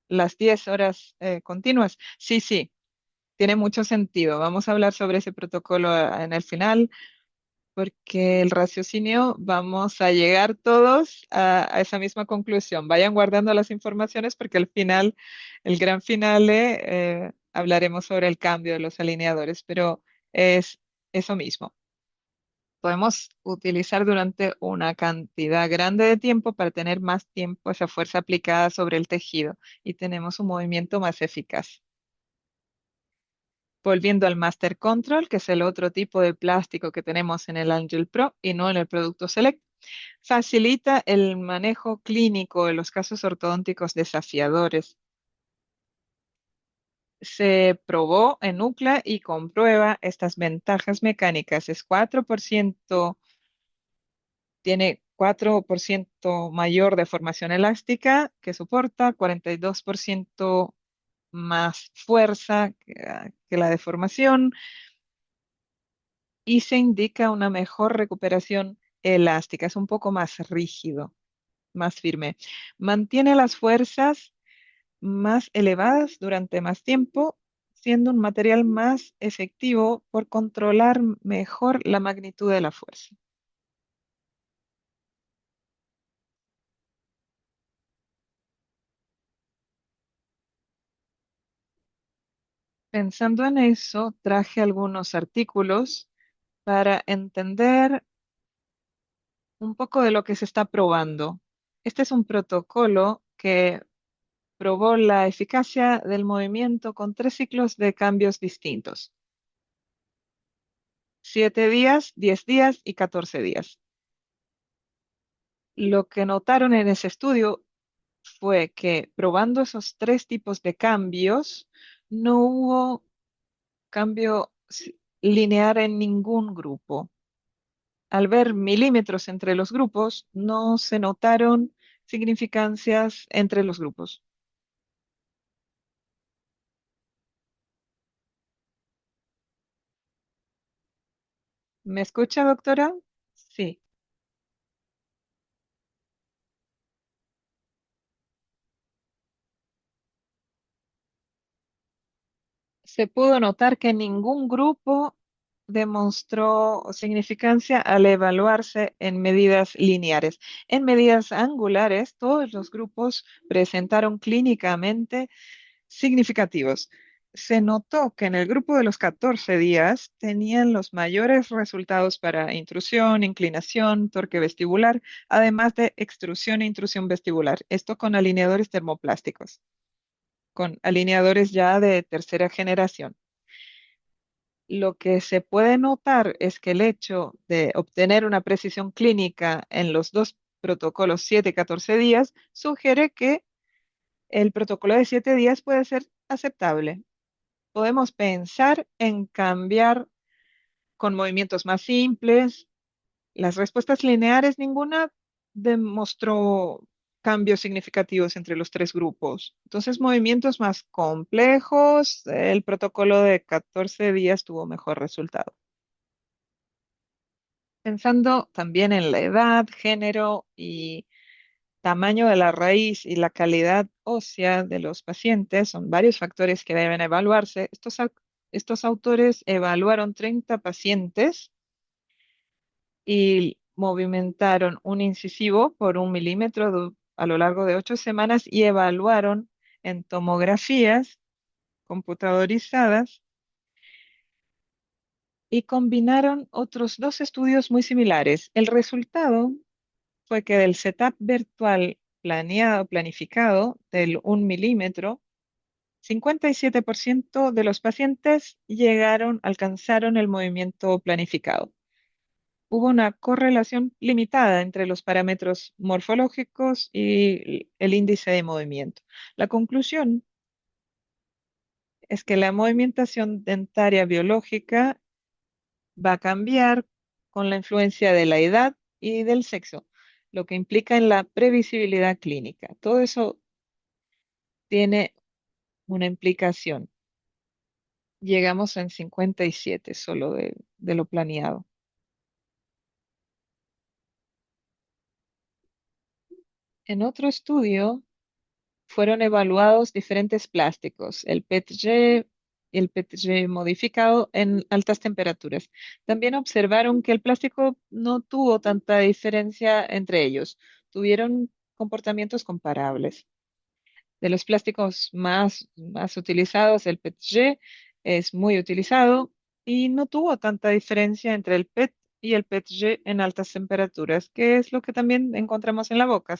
las 10 horas continuas. Sí, sí, tiene mucho sentido. Vamos a hablar sobre ese protocolo en el final, porque el raciocinio vamos a llegar todos a esa misma conclusión. Vayan guardando las informaciones porque al final, el gran finale, hablaremos sobre el cambio de los alineadores, pero es eso mismo. Podemos utilizar durante una cantidad grande de tiempo para tener más tiempo esa fuerza aplicada sobre el tejido y tenemos un movimiento más eficaz. Volviendo al Master Control, que es el otro tipo de plástico que tenemos en el Angel Pro y no en el producto Select, facilita el manejo clínico de los casos ortodónticos desafiadores. Se probó en UCLA y comprueba estas ventajas mecánicas. Es 4%, tiene 4% mayor deformación elástica que soporta, 42% más fuerza que la deformación y se indica una mejor recuperación elástica. Es un poco más rígido, más firme. Mantiene las fuerzas más elevadas durante más tiempo, siendo un material más efectivo por controlar mejor la magnitud de la fuerza. Pensando en eso, traje algunos artículos para entender un poco de lo que se está probando. Este es un protocolo que probó la eficacia del movimiento con 3 ciclos de cambios distintos: 7 días, 10 días y 14 días. Lo que notaron en ese estudio fue que probando esos 3 tipos de cambios, no hubo cambio lineal en ningún grupo. Al ver milímetros entre los grupos, no se notaron significancias entre los grupos. ¿Me escucha, doctora? Sí. Se pudo notar que ningún grupo demostró significancia al evaluarse en medidas lineares. En medidas angulares, todos los grupos presentaron clínicamente significativos. Se notó que en el grupo de los 14 días tenían los mayores resultados para intrusión, inclinación, torque vestibular, además de extrusión e intrusión vestibular. Esto con alineadores termoplásticos, con alineadores ya de tercera generación. Lo que se puede notar es que el hecho de obtener una precisión clínica en los dos protocolo 7-14 días, sugiere que el protocolo de 7 días puede ser aceptable. Podemos pensar en cambiar con movimientos más simples. Las respuestas lineares, ninguna demostró cambios significativos entre los tres grupos. Entonces, movimientos más complejos, el protocolo de 14 días tuvo mejor resultado. Pensando también en la edad, género y tamaño de la raíz y la calidad ósea de los pacientes, son varios factores que deben evaluarse. Estos autores evaluaron 30 pacientes y movimentaron un incisivo por 1 milímetro a lo largo de 8 semanas y evaluaron en tomografías computadorizadas y combinaron otros dos estudios muy similares. El resultado fue que del setup virtual planificado del 1 milímetro, 57% de los pacientes alcanzaron el movimiento planificado. Hubo una correlación limitada entre los parámetros morfológicos y el índice de movimiento. La conclusión es que la movimentación dentaria biológica va a cambiar con la influencia de la edad y del sexo, lo que implica en la previsibilidad clínica. Todo eso tiene una implicación. Llegamos en 57 solo de lo planeado. En otro estudio, fueron evaluados diferentes plásticos, el PETG modificado en altas temperaturas. También observaron que el plástico no tuvo tanta diferencia entre ellos, tuvieron comportamientos comparables. De los plásticos más utilizados, el PETG es muy utilizado y no tuvo tanta diferencia entre el PET y el PETG en altas temperaturas, que es lo que también encontramos en la boca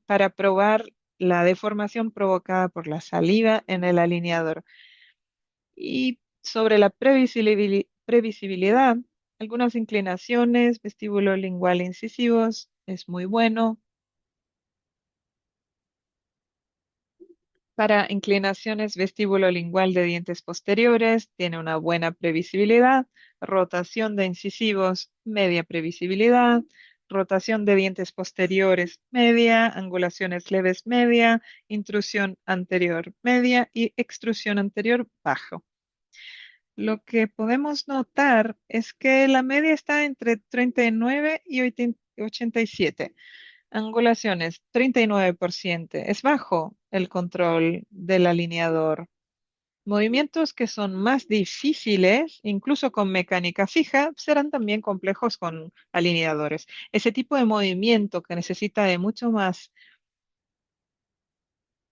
para probar la deformación provocada por la saliva en el alineador. Y sobre la previsibilidad, algunas inclinaciones, vestíbulo lingual incisivos, es muy bueno. Para inclinaciones vestíbulo-lingual de dientes posteriores, tiene una buena previsibilidad. Rotación de incisivos, media previsibilidad. Rotación de dientes posteriores, media. Angulaciones leves, media. Intrusión anterior, media. Y extrusión anterior, bajo. Lo que podemos notar es que la media está entre 39 y 87. Angulaciones, 39%. Es bajo el control del alineador. Movimientos que son más difíciles, incluso con mecánica fija, serán también complejos con alineadores. Ese tipo de movimiento que necesita de mucho más,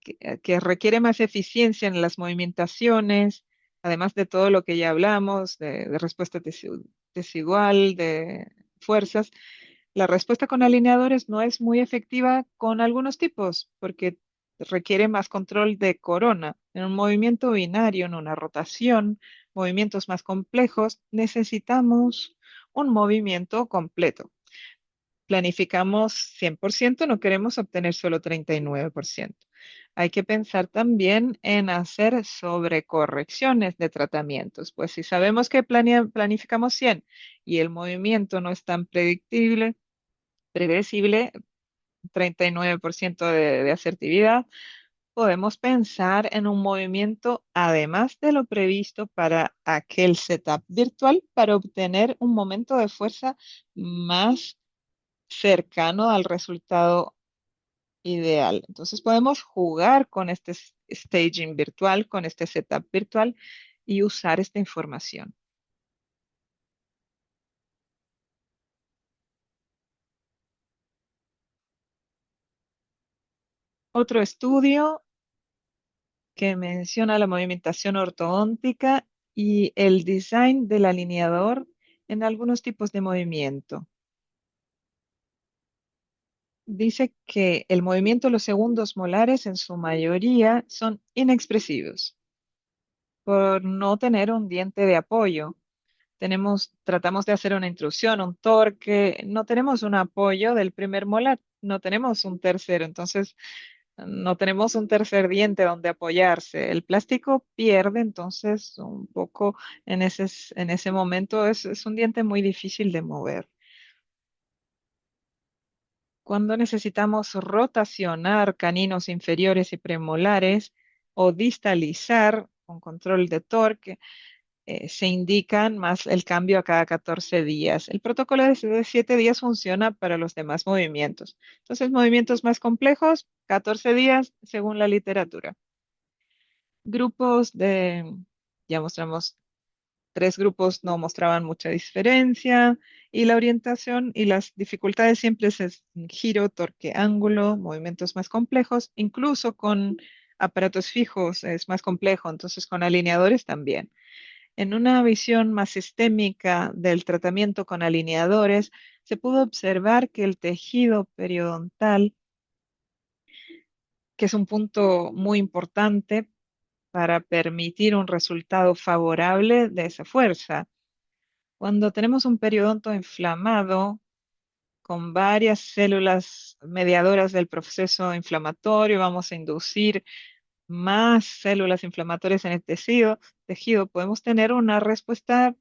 que requiere más eficiencia en las movimentaciones, además de todo lo que ya hablamos, de respuesta desigual, de fuerzas. La respuesta con alineadores no es muy efectiva con algunos tipos porque requiere más control de corona. En un movimiento binario, en una rotación, movimientos más complejos, necesitamos un movimiento completo. Planificamos 100%, no queremos obtener solo 39%. Hay que pensar también en hacer sobrecorrecciones de tratamientos, pues si sabemos que planificamos 100 y el movimiento no es tan predecible, 39% de asertividad, podemos pensar en un movimiento además de lo previsto para aquel setup virtual para obtener un momento de fuerza más cercano al resultado ideal. Entonces podemos jugar con este staging virtual, con este setup virtual y usar esta información. Otro estudio que menciona la movimentación ortodóntica y el design del alineador en algunos tipos de movimiento. Dice que el movimiento de los segundos molares en su mayoría son inexpresivos por no tener un diente de apoyo. Tratamos de hacer una intrusión, un torque, no tenemos un apoyo del primer molar, no tenemos un tercero, entonces no tenemos un tercer diente donde apoyarse. El plástico pierde, entonces un poco en ese momento es un diente muy difícil de mover. Cuando necesitamos rotacionar caninos inferiores y premolares o distalizar con control de torque, se indican más el cambio a cada 14 días. El protocolo de 7 días funciona para los demás movimientos. Entonces, movimientos más complejos, 14 días según la literatura. Grupos de, ya mostramos, tres grupos no mostraban mucha diferencia y la orientación y las dificultades siempre es giro, torque, ángulo, movimientos más complejos, incluso con aparatos fijos es más complejo, entonces con alineadores también. En una visión más sistémica del tratamiento con alineadores, se pudo observar que el tejido periodontal, que es un punto muy importante para permitir un resultado favorable de esa fuerza. Cuando tenemos un periodonto inflamado con varias células mediadoras del proceso inflamatorio, vamos a inducir más células inflamatorias en el tejido, podemos tener una respuesta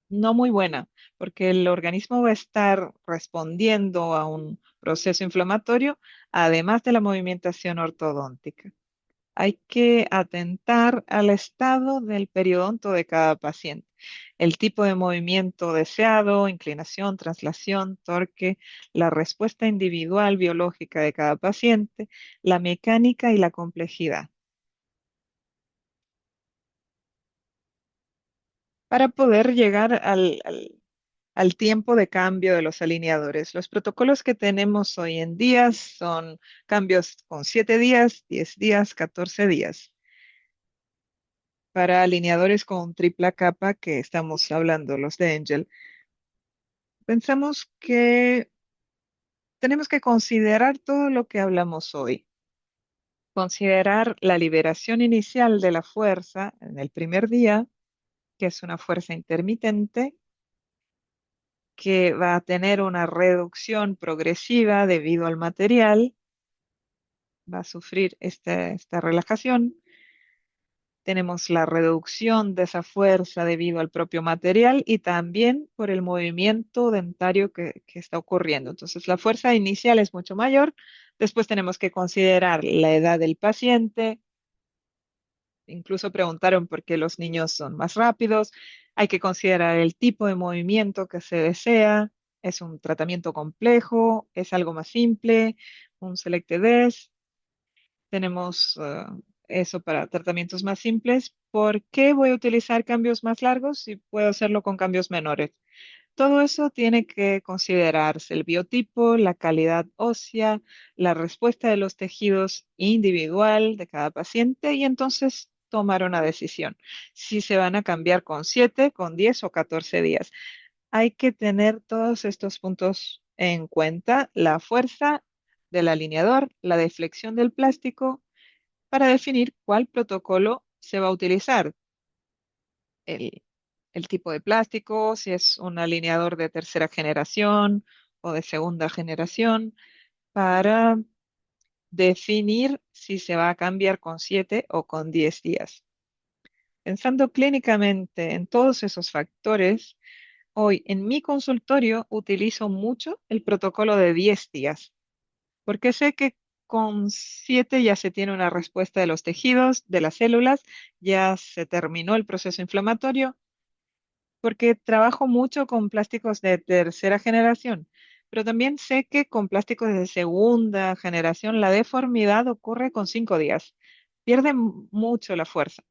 no muy buena, porque el organismo va a estar respondiendo a un proceso inflamatorio, además de la movimentación ortodóntica. Hay que atentar al estado del periodonto de cada paciente, el tipo de movimiento deseado, inclinación, traslación, torque, la respuesta individual biológica de cada paciente, la mecánica y la complejidad, para poder llegar al tiempo de cambio de los alineadores. Los protocolos que tenemos hoy en día son cambios con 7 días, 10 días, 14 días. Para alineadores con tripla capa que estamos hablando, los de Angel, pensamos que tenemos que considerar todo lo que hablamos hoy. Considerar la liberación inicial de la fuerza en el primer día, que es una fuerza intermitente, que va a tener una reducción progresiva debido al material, va a sufrir esta relajación. Tenemos la reducción de esa fuerza debido al propio material y también por el movimiento dentario que está ocurriendo. Entonces, la fuerza inicial es mucho mayor. Después tenemos que considerar la edad del paciente. Incluso preguntaron por qué los niños son más rápidos. Hay que considerar el tipo de movimiento que se desea. ¿Es un tratamiento complejo? ¿Es algo más simple? ¿Un Select-D? Tenemos eso para tratamientos más simples. ¿Por qué voy a utilizar cambios más largos si puedo hacerlo con cambios menores? Todo eso tiene que considerarse, el biotipo, la calidad ósea, la respuesta de los tejidos individual de cada paciente y entonces tomar una decisión si se van a cambiar con 7, con 10 o 14 días. Hay que tener todos estos puntos en cuenta, la fuerza del alineador, la deflexión del plástico, para definir cuál protocolo se va a utilizar. El, el tipo de plástico, si es un alineador de tercera generación o de segunda generación, para definir si se va a cambiar con 7 o con 10 días. Pensando clínicamente en todos esos factores, hoy en mi consultorio utilizo mucho el protocolo de 10 días, porque sé que con 7 ya se tiene una respuesta de los tejidos, de las células, ya se terminó el proceso inflamatorio, porque trabajo mucho con plásticos de tercera generación, pero también sé que con plásticos de segunda generación la deformidad ocurre con 5 días. Pierde mucho la fuerza.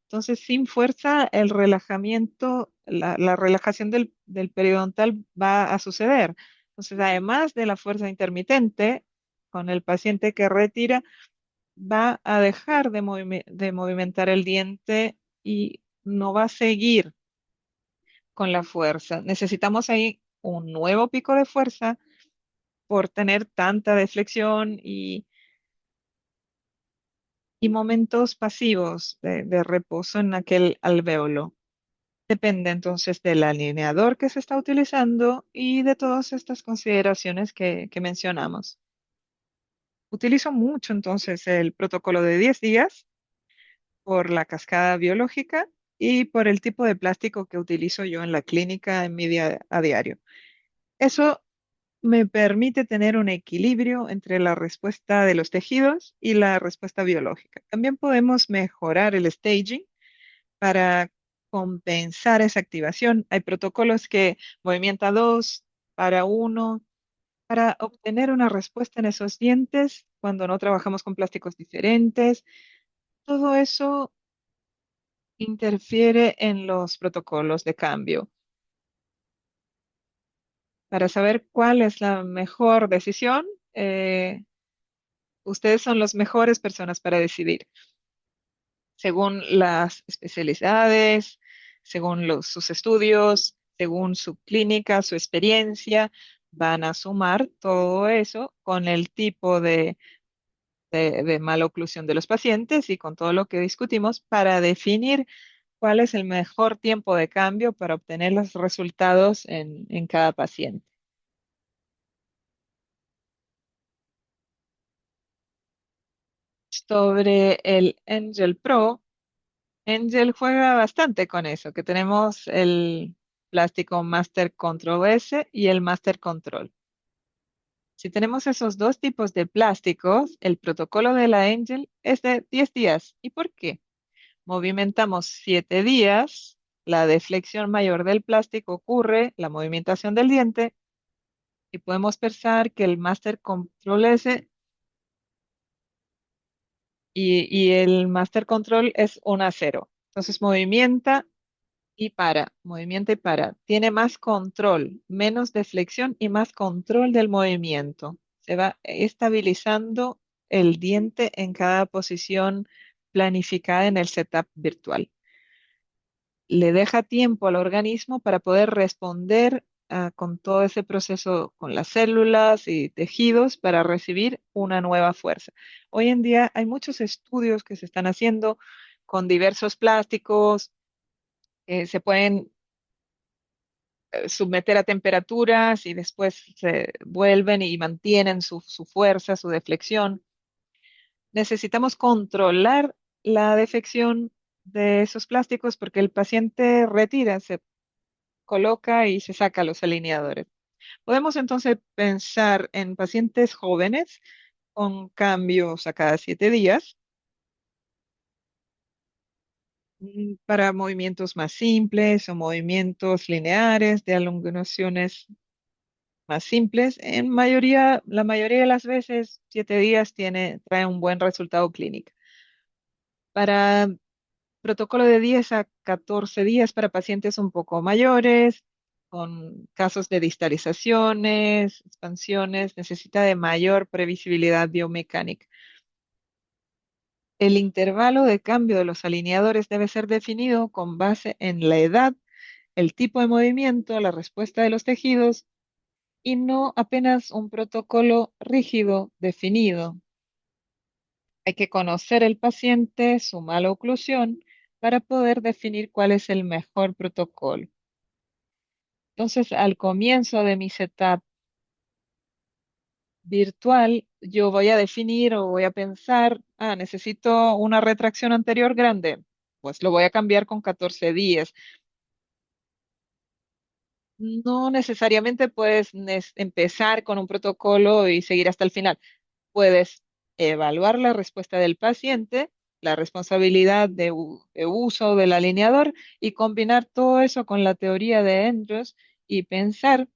Entonces, sin fuerza, el relajamiento, la relajación del periodontal va a suceder. Entonces, además de la fuerza intermitente, con el paciente que retira, va a dejar de movimentar el diente y no va a seguir con la fuerza. Necesitamos ahí un nuevo pico de fuerza por tener tanta deflexión y momentos pasivos de reposo en aquel alvéolo. Depende entonces del alineador que se está utilizando y de todas estas consideraciones que mencionamos. Utilizo mucho entonces el protocolo de 10 días por la cascada biológica y por el tipo de plástico que utilizo yo en la clínica en mi día a diario. Eso me permite tener un equilibrio entre la respuesta de los tejidos y la respuesta biológica. También podemos mejorar el staging para compensar esa activación. Hay protocolos que movimienta dos para uno, para obtener una respuesta en esos dientes cuando no trabajamos con plásticos diferentes. Todo eso interfiere en los protocolos de cambio. Para saber cuál es la mejor decisión, eh, ustedes son las mejores personas para decidir, según las especialidades, según sus estudios, según su clínica, su experiencia, van a sumar todo eso con el tipo de mala oclusión de los pacientes y con todo lo que discutimos para definir cuál es el mejor tiempo de cambio para obtener los resultados en cada paciente. Sobre el Angel Pro, Angel juega bastante con eso, que tenemos el plástico Master Control S y el Master Control. Si tenemos esos dos tipos de plásticos, el protocolo de la Angel es de 10 días. ¿Y por qué? Movimentamos 7 días, la deflexión mayor del plástico ocurre, la movimentación del diente, y podemos pensar que el Master Control S y el Master Control es 1 a 0. Entonces movimienta y para. Tiene más control, menos deflexión y más control del movimiento. Se va estabilizando el diente en cada posición planificada en el setup virtual. Le deja tiempo al organismo para poder responder con todo ese proceso con las células y tejidos para recibir una nueva fuerza. Hoy en día hay muchos estudios que se están haciendo con diversos plásticos, se pueden someter a temperaturas y después se vuelven y mantienen su fuerza, su deflexión. Necesitamos controlar la defección de esos plásticos porque el paciente retira, se coloca y se saca los alineadores. Podemos entonces pensar en pacientes jóvenes con cambios a cada 7 días para movimientos más simples o movimientos lineares de elongaciones más simples. La mayoría de las veces, 7 días trae un buen resultado clínico. Para protocolo de 10 a 14 días para pacientes un poco mayores, con casos de distalizaciones, expansiones, necesita de mayor previsibilidad biomecánica. El intervalo de cambio de los alineadores debe ser definido con base en la edad, el tipo de movimiento, la respuesta de los tejidos y no apenas un protocolo rígido definido. Hay que conocer el paciente, su mala oclusión, para poder definir cuál es el mejor protocolo. Entonces, al comienzo de mi setup virtual, yo voy a definir o voy a pensar, necesito una retracción anterior grande, pues lo voy a cambiar con 14 días. No necesariamente puedes empezar con un protocolo y seguir hasta el final. Puedes evaluar la respuesta del paciente, la responsabilidad de uso del alineador y combinar todo eso con la teoría de Andrews y pensar,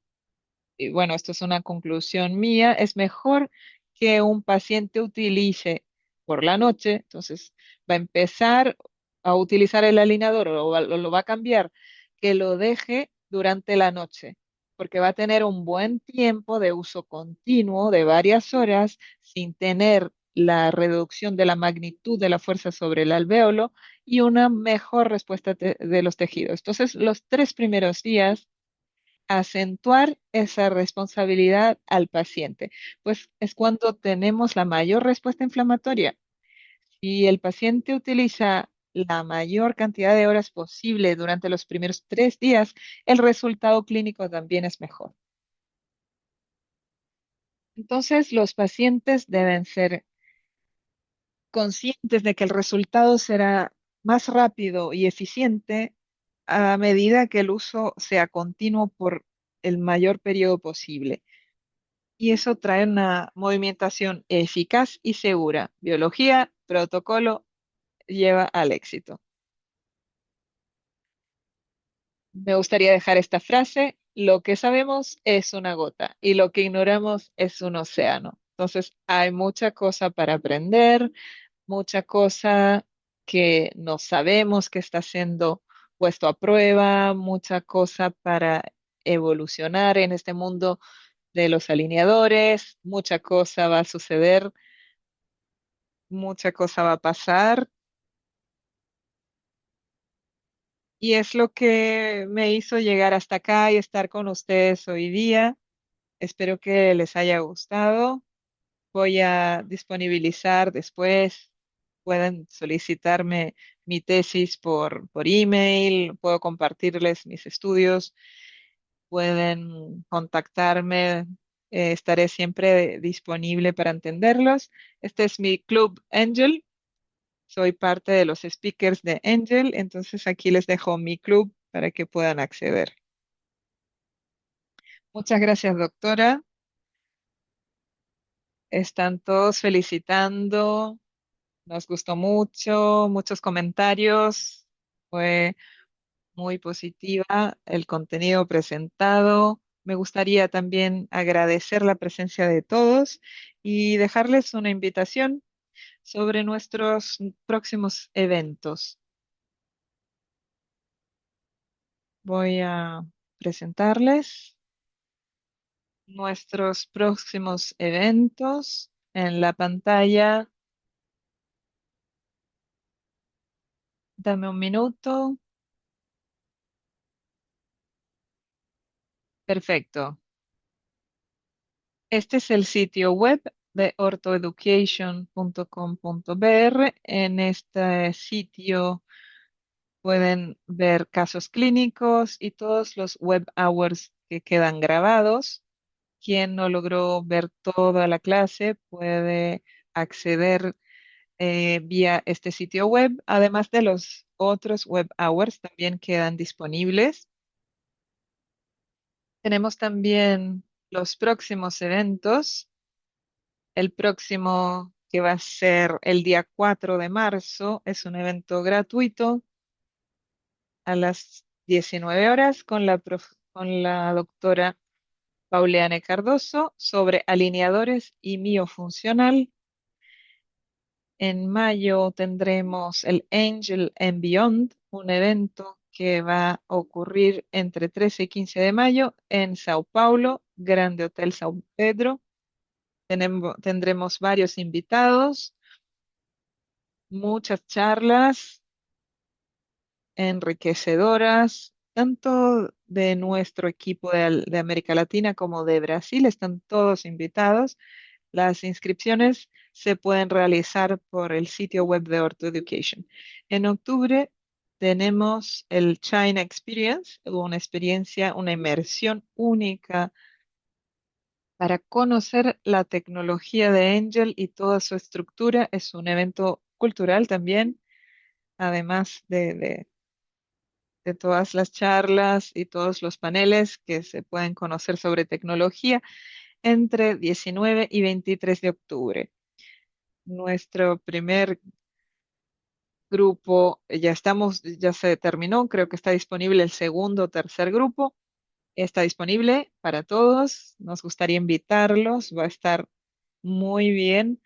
y bueno, esto es una conclusión mía, es mejor que un paciente utilice por la noche, entonces va a empezar a utilizar el alineador o lo va a cambiar, que lo deje durante la noche, porque va a tener un buen tiempo de uso continuo de varias horas sin tener la reducción de la magnitud de la fuerza sobre el alvéolo y una mejor respuesta de los tejidos. Entonces, los 3 primeros días acentuar esa responsabilidad al paciente, pues es cuando tenemos la mayor respuesta inflamatoria. Si el paciente utiliza la mayor cantidad de horas posible durante los primeros 3 días, el resultado clínico también es mejor. Entonces, los pacientes deben ser conscientes de que el resultado será más rápido y eficiente a medida que el uso sea continuo por el mayor periodo posible. Y eso trae una movimentación eficaz y segura. Biología, protocolo, lleva al éxito. Me gustaría dejar esta frase: lo que sabemos es una gota y lo que ignoramos es un océano. Entonces, hay mucha cosa para aprender, mucha cosa que no sabemos que está siendo puesto a prueba, mucha cosa para evolucionar en este mundo de los alineadores, mucha cosa va a suceder, mucha cosa va a pasar, y es lo que me hizo llegar hasta acá y estar con ustedes hoy día. Espero que les haya gustado. Voy a disponibilizar después, pueden solicitarme mi tesis por email, puedo compartirles mis estudios, pueden contactarme, estaré siempre disponible para entenderlos. Este es mi Club Angel, soy parte de los speakers de Angel, entonces aquí les dejo mi club para que puedan acceder. Muchas gracias, doctora. Están todos felicitando. Nos gustó mucho, muchos comentarios. Fue muy positiva el contenido presentado. Me gustaría también agradecer la presencia de todos y dejarles una invitación sobre nuestros próximos eventos. Voy a presentarles nuestros próximos eventos en la pantalla. Dame un minuto. Perfecto. Este es el sitio web de ortoeducation.com.br. En este sitio pueden ver casos clínicos y todos los web hours que quedan grabados. Quien no logró ver toda la clase puede acceder vía este sitio web. Además de los otros web hours, también quedan disponibles. Tenemos también los próximos eventos. El próximo, que va a ser el día 4 de marzo, es un evento gratuito a las 19 horas con con la doctora Pauleane Cardoso sobre alineadores y miofuncional. En mayo tendremos el Angel and Beyond, un evento que va a ocurrir entre 13 y 15 de mayo en Sao Paulo, Grande Hotel Sao Pedro. Tendremos varios invitados, muchas charlas enriquecedoras, tanto de nuestro equipo de América Latina como de Brasil. Están todos invitados. Las inscripciones se pueden realizar por el sitio web de Orto Education. En octubre tenemos el China Experience, una experiencia, una inmersión única para conocer la tecnología de Angel y toda su estructura. Es un evento cultural también, además de todas las charlas y todos los paneles que se pueden conocer sobre tecnología entre 19 y 23 de octubre. Nuestro primer grupo, ya se terminó, creo que está disponible el segundo o tercer grupo. Está disponible para todos. Nos gustaría invitarlos, va a estar muy bien.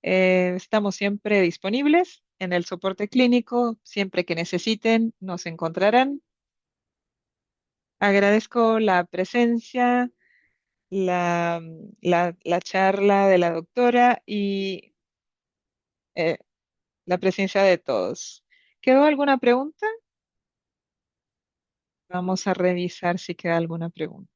Estamos siempre disponibles en el soporte clínico, siempre que necesiten, nos encontrarán. Agradezco la presencia, la charla de la doctora y eh, la presencia de todos. ¿Quedó alguna pregunta? Vamos a revisar si queda alguna pregunta.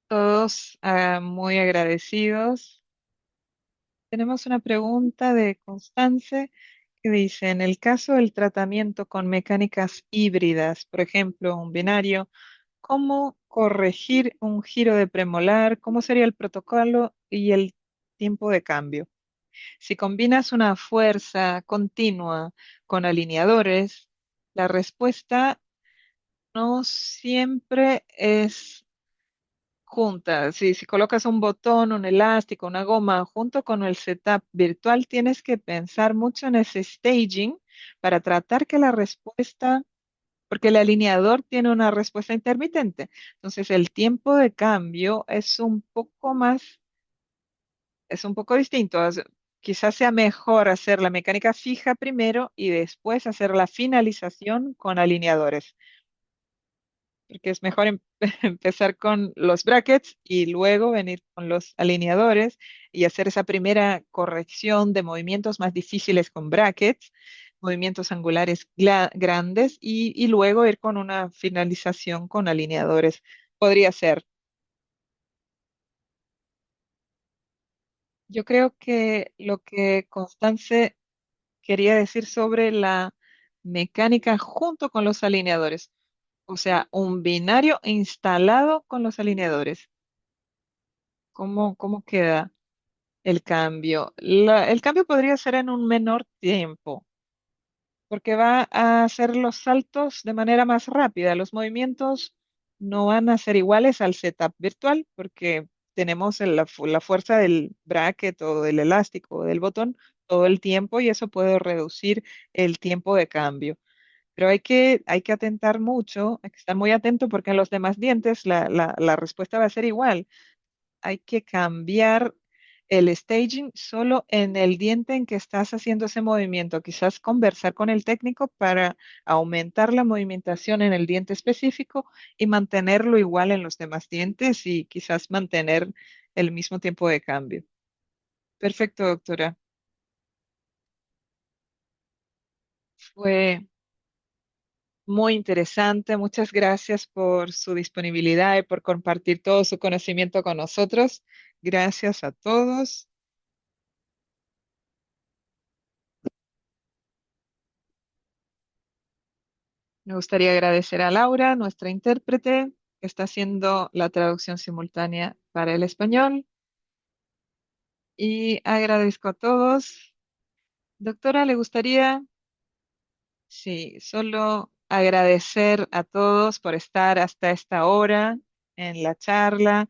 Todos muy agradecidos. tenemos una pregunta de Constance que dice, en el caso del tratamiento con mecánicas híbridas, por ejemplo, un binario, ¿cómo corregir un giro de premolar? ¿Cómo sería el protocolo y el tiempo de cambio? Si combinas una fuerza continua con alineadores, la respuesta no siempre es junta. Si colocas un botón, un elástico, una goma junto con el setup virtual, tienes que pensar mucho en ese staging para tratar que la respuesta, porque el alineador tiene una respuesta intermitente. Entonces, el tiempo de cambio es un poco distinto. Quizás sea mejor hacer la mecánica fija primero y después hacer la finalización con alineadores, porque es mejor empezar con los brackets y luego venir con los alineadores y hacer esa primera corrección de movimientos más difíciles con brackets, movimientos angulares grandes y luego ir con una finalización con alineadores. Podría ser. Yo creo que lo que Constance quería decir sobre la mecánica junto con los alineadores, o sea, un binario instalado con los alineadores. ¿Cómo queda el cambio? El cambio podría ser en un menor tiempo, porque va a hacer los saltos de manera más rápida. Los movimientos no van a ser iguales al setup virtual, porque tenemos la fuerza del bracket o del elástico o del botón todo el tiempo y eso puede reducir el tiempo de cambio. Pero hay que atentar mucho, hay que estar muy atento porque en los demás dientes la respuesta va a ser igual. Hay que cambiar el staging solo en el diente en que estás haciendo ese movimiento. Quizás conversar con el técnico para aumentar la movimentación en el diente específico y mantenerlo igual en los demás dientes y quizás mantener el mismo tiempo de cambio. Perfecto, doctora. Fue muy interesante. Muchas gracias por su disponibilidad y por compartir todo su conocimiento con nosotros. Gracias a todos. Me gustaría agradecer a Laura, nuestra intérprete, que está haciendo la traducción simultánea para el español. Y agradezco a todos. Doctora, ¿le gustaría? Sí, solo agradecer a todos por estar hasta esta hora en la charla.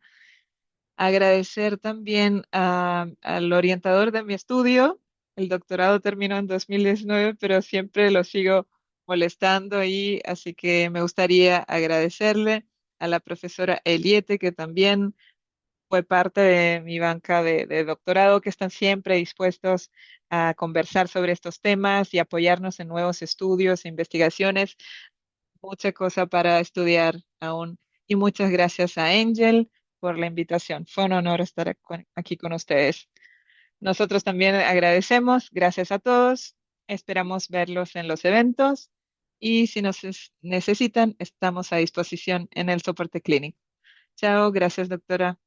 Agradecer también al orientador de mi estudio. El doctorado terminó en 2019, pero siempre lo sigo molestando y así que me gustaría agradecerle a la profesora Eliete, que también fue parte de mi banca de doctorado, que están siempre dispuestos a conversar sobre estos temas y apoyarnos en nuevos estudios e investigaciones. Mucha cosa para estudiar aún. Y muchas gracias a Angel por la invitación. Fue un honor estar aquí con ustedes. Nosotros también agradecemos. Gracias a todos. Esperamos verlos en los eventos y si nos necesitan, estamos a disposición en el soporte clínico. Chao, gracias, doctora.